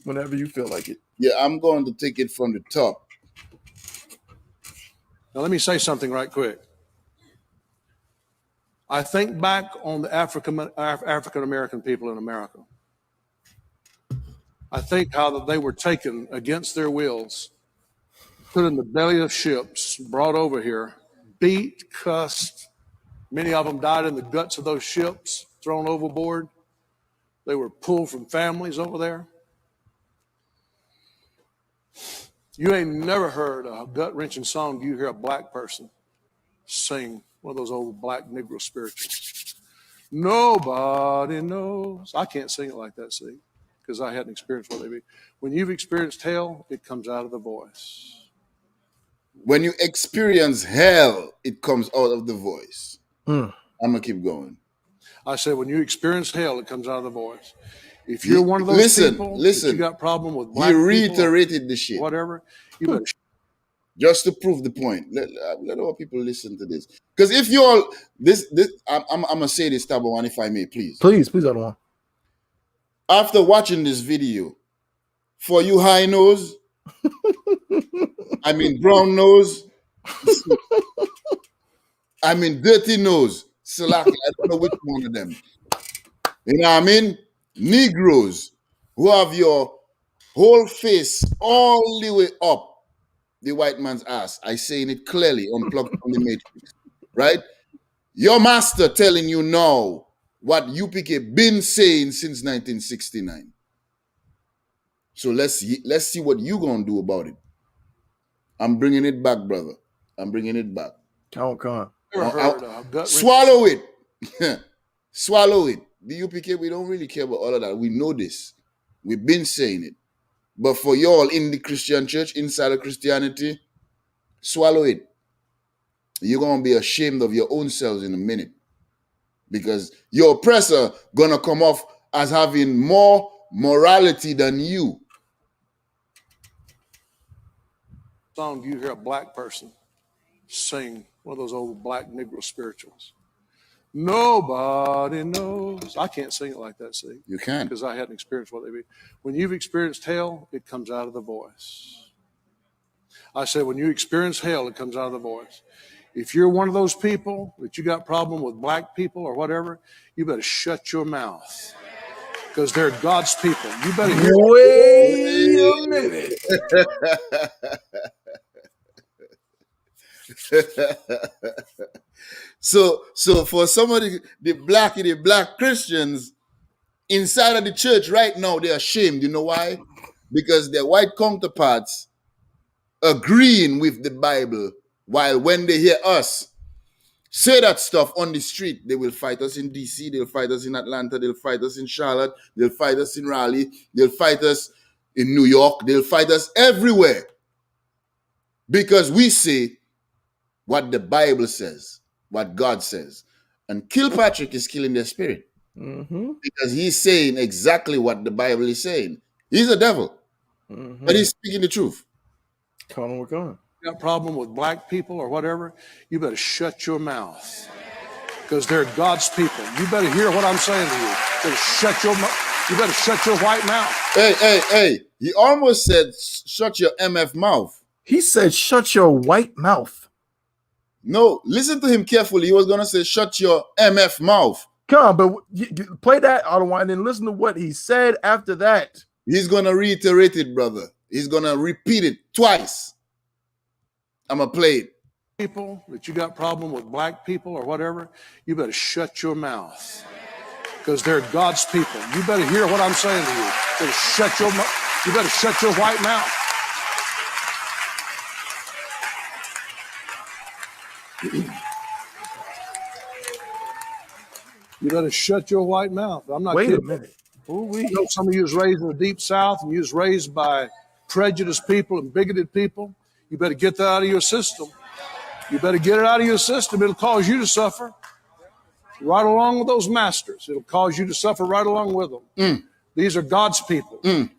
feel like it. Yeah, I'm going to take it from the top. Now, let me say something right quick. I think back on the African American people in America. I think how that they were taken against their wills, put in the belly of ships, brought over here, beat, cussed. Many of them died in the guts of those ships, thrown overboard. They were pulled from families over there. You ain't never heard a gut-wrenching song. Do you hear a black person sing one of those old black Negro spirituals? Nobody knows. I can't sing it like that, see, because I hadn't experienced what they be. When you've experienced hell, it comes out of the voice. When you experience hell, it comes out of the voice. I'm going to keep going. I said, when you experience hell, it comes out of the voice. If you're one of those people that you got problem with black people, he reiterated the shit. Whatever, you better just to prove the point. Let our people listen to this. Because if you all I'm gonna say this, Tabawan, if I may, please. Please, Adawan. After watching this video, for you high nose, I mean brown nose, I mean dirty nose, Salaki, I don't know which one of them. You know what I mean? Negroes who have your whole face all the way up the white man's ass. I saying it clearly, unplugged from the matrix, right? Your master telling you now what UPK been saying since 1969. So let's see what you gonna do about it. I'm bringing it back, brother. I'm bringing it back. Count. Swallow it. Swallow it. The UPK, we don't really care about all of that. We know this. We've been saying it. But for y'all in the Christian church, inside of Christianity, swallow it. You're going to be ashamed of your own selves in a minute. Because your oppressor going to come off as having more morality than you. Song, do you hear a black person sing one of those old black Negro spirituals? Nobody knows. I can't sing it like that, see. You can. Because I hadn't experienced what they be. When you've experienced hell, it comes out of the voice. I said, when you experience hell, it comes out of the voice. If you're one of those people that you got problem with black people or whatever, you better shut your mouth. Because they're God's people. You better hear. Wait a minute. So for some of the black Christians inside of the church right now, they're ashamed. You know why? Because their white counterparts agreeing with the Bible, while when they hear us say that stuff on the street, they will fight us in DC, they'll fight us in Atlanta, they'll fight us in Charlotte, they'll fight us in Raleigh, they'll fight us in New York, they'll fight us everywhere. Because we say what the Bible says, what God says. And Kilpatrick is killing their spirit. Because he's saying exactly what the Bible is saying. He's a devil. But he's speaking the truth. We're going. Got a problem with black people or whatever, you better shut your mouth. Because they're God's people. You better hear what I'm saying to you. You better shut your white mouth. Hey. He almost said, shut your MF mouth. He said, shut your white mouth. No, listen to him carefully. He was going to say, shut your MF mouth. Come on, but play that Ottawa and then listen to what he said after that. He's going to reiterate it, brother. He's going to repeat it twice. I'm going to play it. People that you got problem with black people or whatever, you better shut your mouth. Because they're God's people. You better hear what I'm saying to you. You better shut your white mouth. You better shut your white mouth. I'm not kidding. Wait a minute. You know, some of you was raised in the deep South, and you was raised by prejudiced people and bigoted people. You better get that out of your system. You better get it out of your system. It'll cause you to suffer right along with those masters. It'll cause you to suffer right along with them. These are God's people. And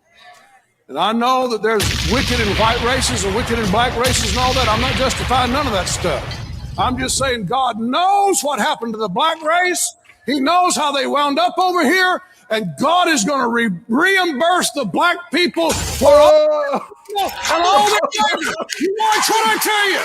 I know that there's wicked in white races and wicked in black races and all that. I'm not justifying none of that stuff. I'm just saying God knows what happened to the black race. He knows how they wound up over here. And God is going to reimburse the black people for all and all their labor. You watch what I tell you.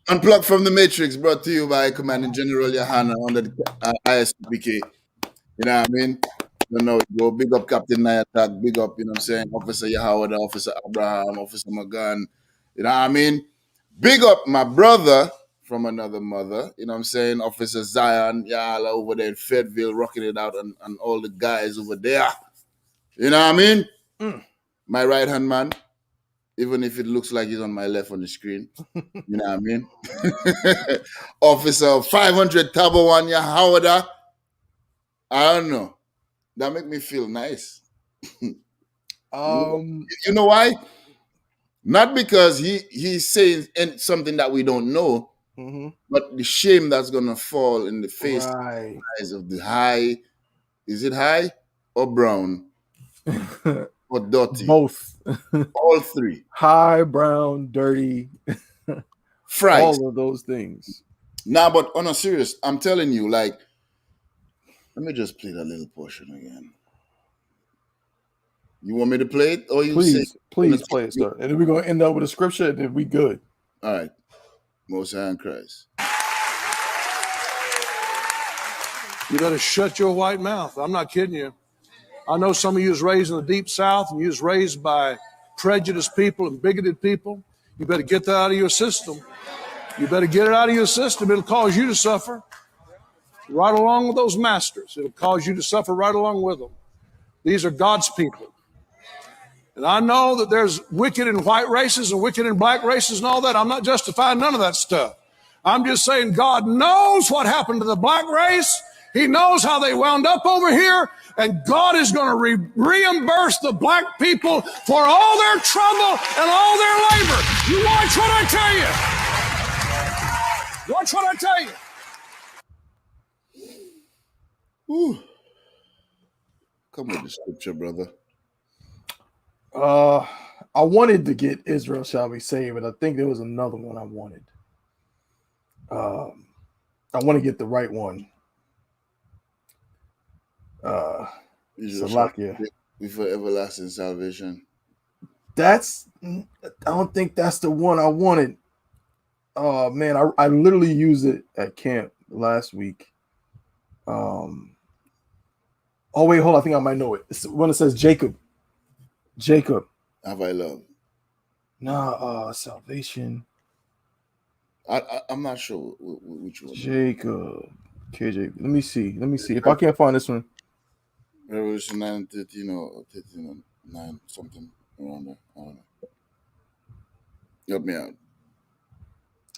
Unplugged from the Matrix, brought to you by Commanding General Yohana under the ISPK. You know what I mean? You know, go big up Captain Nayatak, big up, you know what I'm saying, Officer Yahweh, Officer Abraham, Officer Magan. You know what I mean? Big up my brother from another mother, you know what I'm saying, Officer Zion, Yala over there in Fayetteville, rocking it out, and all the guys over there. You know what I mean? My right-hand man, even if it looks like he's on my left on the screen. You know what I mean? Officer 500 Tabawan Yahawada. I don't know. That make me feel nice. You know why? Not because he's saying something that we don't know, but the shame that's gonna fall in the face eyes of the high. Is it high or brown? Or dirty? Both. All three. High, brown, dirty. Fries. All of those things. Nah, but on a serious, I'm telling you, like, let me just play that little portion again. You want me to play it? Or you please play it, sir. And then we're going to end up with a scripture, and then we good. All right. Most High in Christ. You better shut your white mouth. I'm not kidding you. I know some of you was raised in the deep South, and you was raised by prejudiced people and bigoted people. You better get that out of your system. You better get it out of your system. It'll cause you to suffer right along with those masters. It'll cause you to suffer right along with them. These are God's people. And I know that there's wicked in white races and wicked in black races and all that. I'm not justifying none of that stuff. I'm just saying God knows what happened to the black race. He knows how they wound up over here. And God is going to reimburse the black people for all their trouble and all their labor. You watch what I tell you. Watch what I tell you. Whew. Come with the scripture, brother. I wanted to get Israel Shall Be Saved, but I think there was another one I wanted. I want to get the right one. Salakia. For everlasting salvation. I don't think that's the one I wanted. Oh man, I literally used it at camp last week. Oh wait, hold on. I think I might know it. It's when it says Jacob. Have I love? Nah, salvation. I'm not sure which one. Jacob. KJ. Let me see. If I can't find this one. Revelation 9:13 or 13 or 9, something around there. I don't know. Help me out.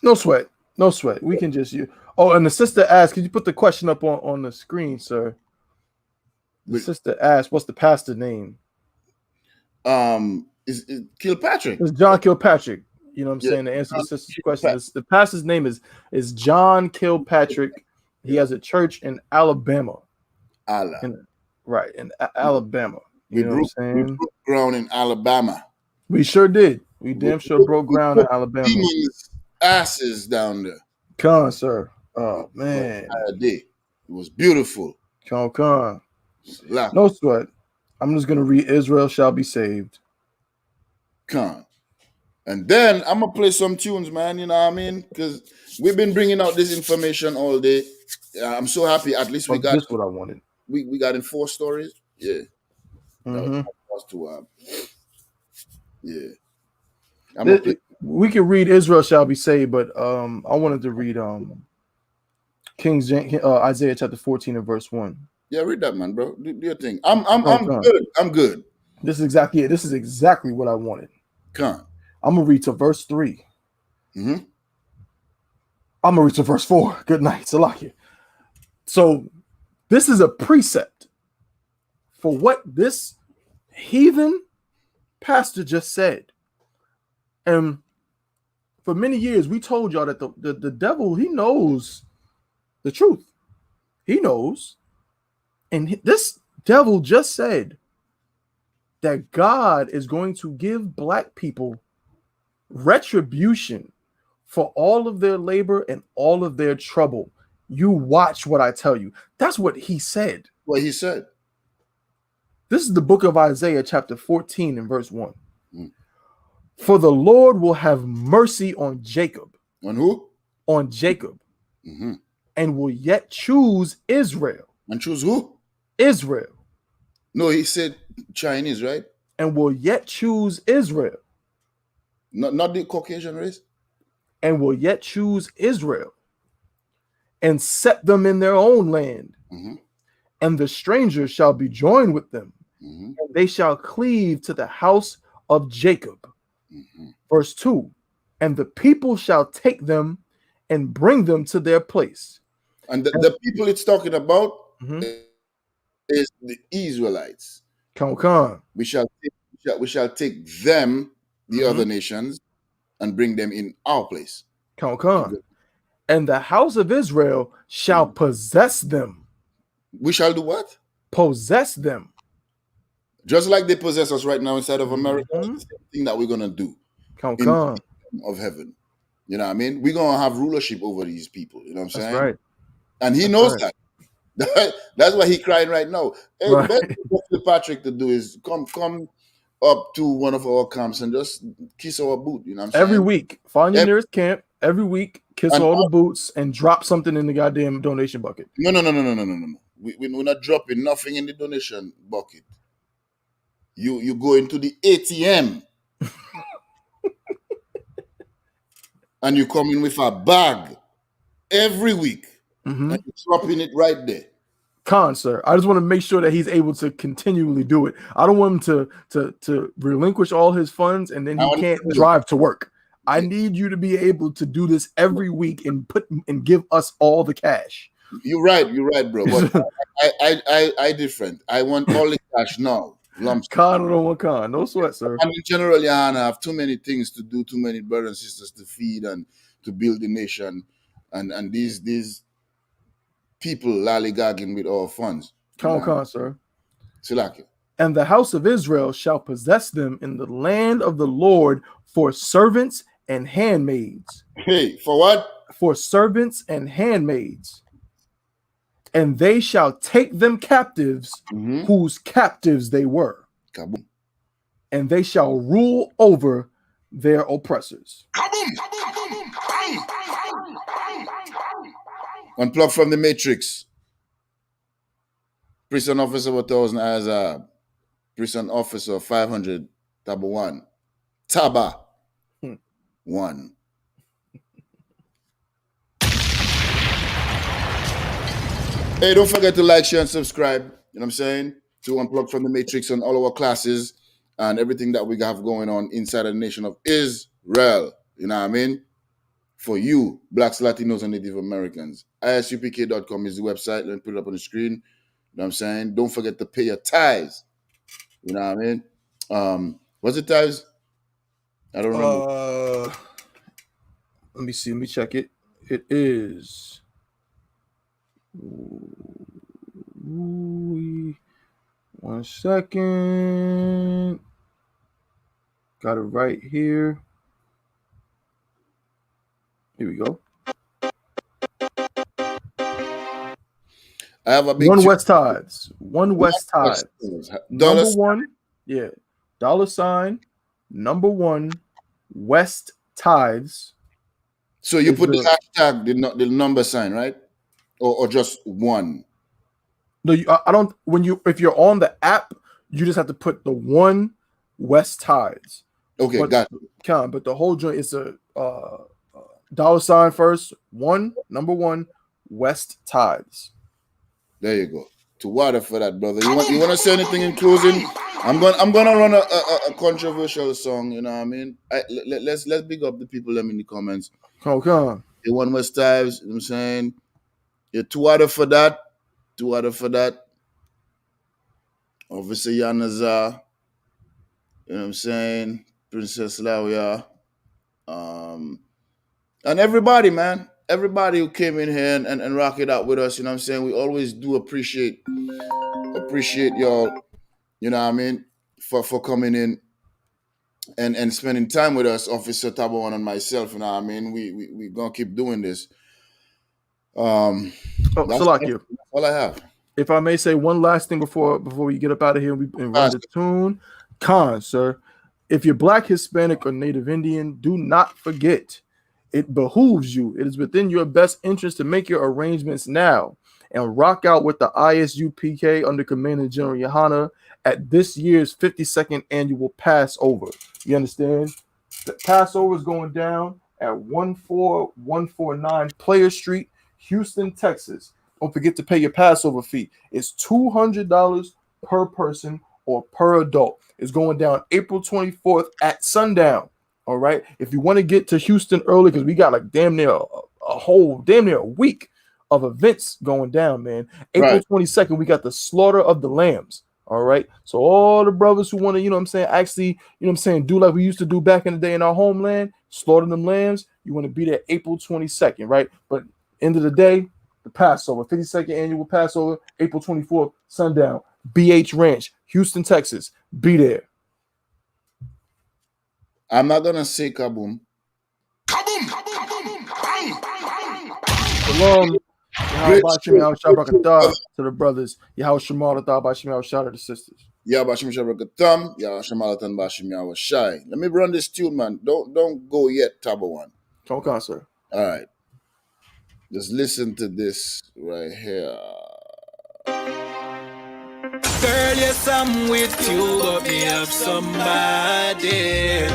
No sweat. We can just use. Oh, and the sister asked, could you put the question up on the screen, sir? The sister asked, what's the pastor name? Is Kilpatrick. It's John Kilpatrick. You know what I'm saying? To answer the sister's question, the pastor's name is John Kilpatrick. He has a church in Alabama. In Alabama. You know what I'm saying? We broke ground in Alabama. We sure did. We damn sure broke ground in Alabama. Asses down there. Come on, sir. Oh man. It was beautiful. Come. No sweat. I'm just gonna read Israel Shall Be Saved. Come. And then I'm gonna play some tunes, man. You know what I mean? Because we've been bringing out this information all day. I'm so happy. At least we got this what I wanted. We got in 4 stories. Yeah. Mm-hmm. Yeah. We can read Israel Shall Be Saved, but I wanted to read King James, Isaiah chapter 14 and verse 1. Yeah, read that, man, bro. Do your thing. I'm good. I'm good. This is exactly it. This is exactly what I wanted. Come on. I'm gonna read to verse 3. Mm-hmm. I'm gonna read to verse 4. Good night, Salakia. So this is a precept for what this heathen pastor just said. And for many years, we told y'all that the devil, he knows the truth. He knows. And this devil just said that God is going to give black people retribution for all of their labor and all of their trouble. You watch what I tell you. That's what he said. What he said. This is the book of Isaiah, chapter 14 and verse 1. For the Lord will have mercy on Jacob. On who? On Jacob. And will yet choose Israel. And choose who? Israel. No, he said Chinese, right? And will yet choose Israel. Not the Caucasian race? And will yet choose Israel. And set them in their own land. And the strangers shall be joined with them. And they shall cleave to the house of Jacob. Verse 2. And the people shall take them and bring them to their place. And the people it's talking about is the Israelites. We shall take them, the other nations, and bring them in our place. And the house of Israel shall possess them. We shall do what? Possess them. Just like they possess us right now inside of America, it's the same thing that we're going to do in the kingdom of heaven. You know what I mean? We're going to have rulership over these people. You know what I'm saying? That's right. And he knows that. That's why he's crying right now. Hey, the best thing for Patrick to do is come up to one of our camps and just kiss our boot. You know what I'm saying? Every week. Find your nearest camp. Every week, kiss all the boots and drop something in the goddamn donation bucket. No. We're not dropping nothing in the donation bucket. You go into the ATM and you come in with a bag every week and you're dropping it right there. Sir, I just want to make sure that he's able to continually do it. I don't want him to relinquish all his funds and then he can't drive to work. I need you to be able to do this every week and give us all the cash. You're right, bro. But I different. I want all the cash now. No sweat, sir. I mean, generally, I have too many things to do, too many brothers and sisters to feed and to build the nation, and these people lollygagging with our funds. Sir. Silaki. And the house of Israel shall possess them in the land of the Lord for servants and handmaids. Hey, for what? For servants and handmaids. And they shall take them captives, whose captives they were. Kaboom. And they shall rule over their oppressors. Unplugged from the Matrix. Prison officer 1000 as prison officer 500 Taba 1. Taba 1. Hey, don't forget to like, share, and subscribe. You know what I'm saying? To Unplugged from the Matrix on all our classes and everything that we have going on inside of the nation of Israel. You know what I mean? For you, Blacks, Latinos, and Native Americans. ISUPK.com is the website. Let me put it up on the screen. You know what I'm saying? Don't forget to pay your tithes. You know what I mean? What's the tithes? I don't remember. Let me see. Let me check it. It is... One second. Got it right here. Here we go. I have a big One West Tides. One West Tides. Number one. Yeah. $, number one, West Tides. So you put the hashtag, the number sign, right? Or just one? No, I don't. If you're on the app, you just have to put the one West Tides. Okay, got it. But the whole joint is a $sign first. Number one, West Tides. There you go. To water for that, brother. You want to say anything in closing? I'm gonna run a controversial song. You know what I mean? Let's big up the people them in the comments. Come. The one West Tives. You know what I'm saying? You're to water for that. To water for that. Obviously, Yanaza. You know what I'm saying? Princess Lauya. And everybody, man. Everybody who came in here and rock it out with us. You know what I'm saying? We always do appreciate y'all. You know what I mean? For coming in and spending time with us, Officer Tabawan and myself. You know what I mean? We gonna keep doing this. That's all I have. If I may say one last thing before we get up out of here and run the tune. Khan, sir, if you're Black, Hispanic, or Native Indian, do not forget, it behooves you. It is within your best interest to make your arrangements now and rock out with the ISUPK under Commander General Yohana at this year's 52nd annual Passover. You understand? The Passover is going down at 14149 Player Street, Houston, Texas. Don't forget to pay your Passover fee. It's $200 per person or per adult. It's going down April 24th at sundown. All right. If you want to get to Houston early, because we got like damn near a week of events going down, man. April 22nd, we got the Slaughter of the Lambs. All right. So all the brothers who want to, you know what I'm saying, actually, you know what I'm saying, do like we used to do back in the day in our homeland, slaughter them lambs. You want to be there April 22nd, right? But end of the day, the Passover, 52nd annual Passover, April 24th, sundown, BH Ranch, Houston, Texas. Be there. I'm not gonna say kaboom. Kaboom! Shalom. To the brothers. Yahweh Shemal Bashim Shah to the sisters. Bashim Shabakatam, Shamalatan Bashim Shai. Let me run this tune, man. Don't go yet, Tabawan. Don't sir. All right. Just listen to this right here. Girl, yes, I'm with you, but me have somebody.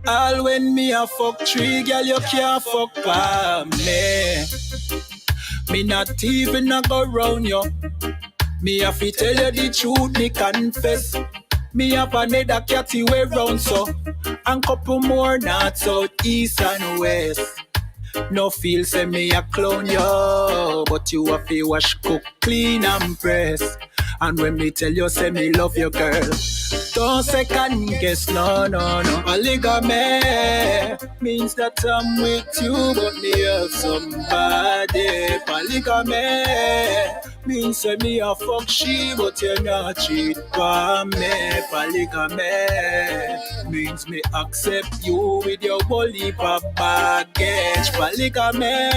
All when me a fuck three, girl, you can't fuck by me. Me not even a go round you. Me have to tell you the truth, me confess. Me have another catty way round so. And couple more not south, east and west. No feel say me a clown yo, but you have to wash, cook, clean and press. And when me tell you say me love you, girl, don't second guess, no. Polygamy means that I'm with you, but me have somebody. Polygamy means say me a fuck she, but you not cheat for me. Polygamy means me accept you with your whole heap of baggage. Polygamy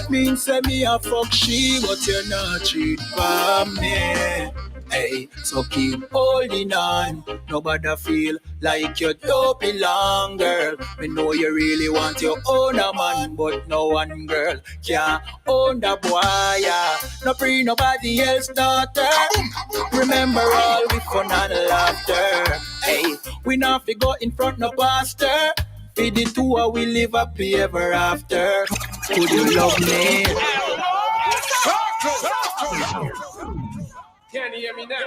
means say me a fuck she, but you not cheat for me. Hey, so keep holding on. Nobody feel like you don't belong, girl. Me know you really want your own a man, but no one girl can own the boy. Yeah. No free nobody else daughter. Remember all we fun and laughter. Hey, we not fi go in front no pastor. Feed the two we live happy ever after. Could you love me? Can you hear me now?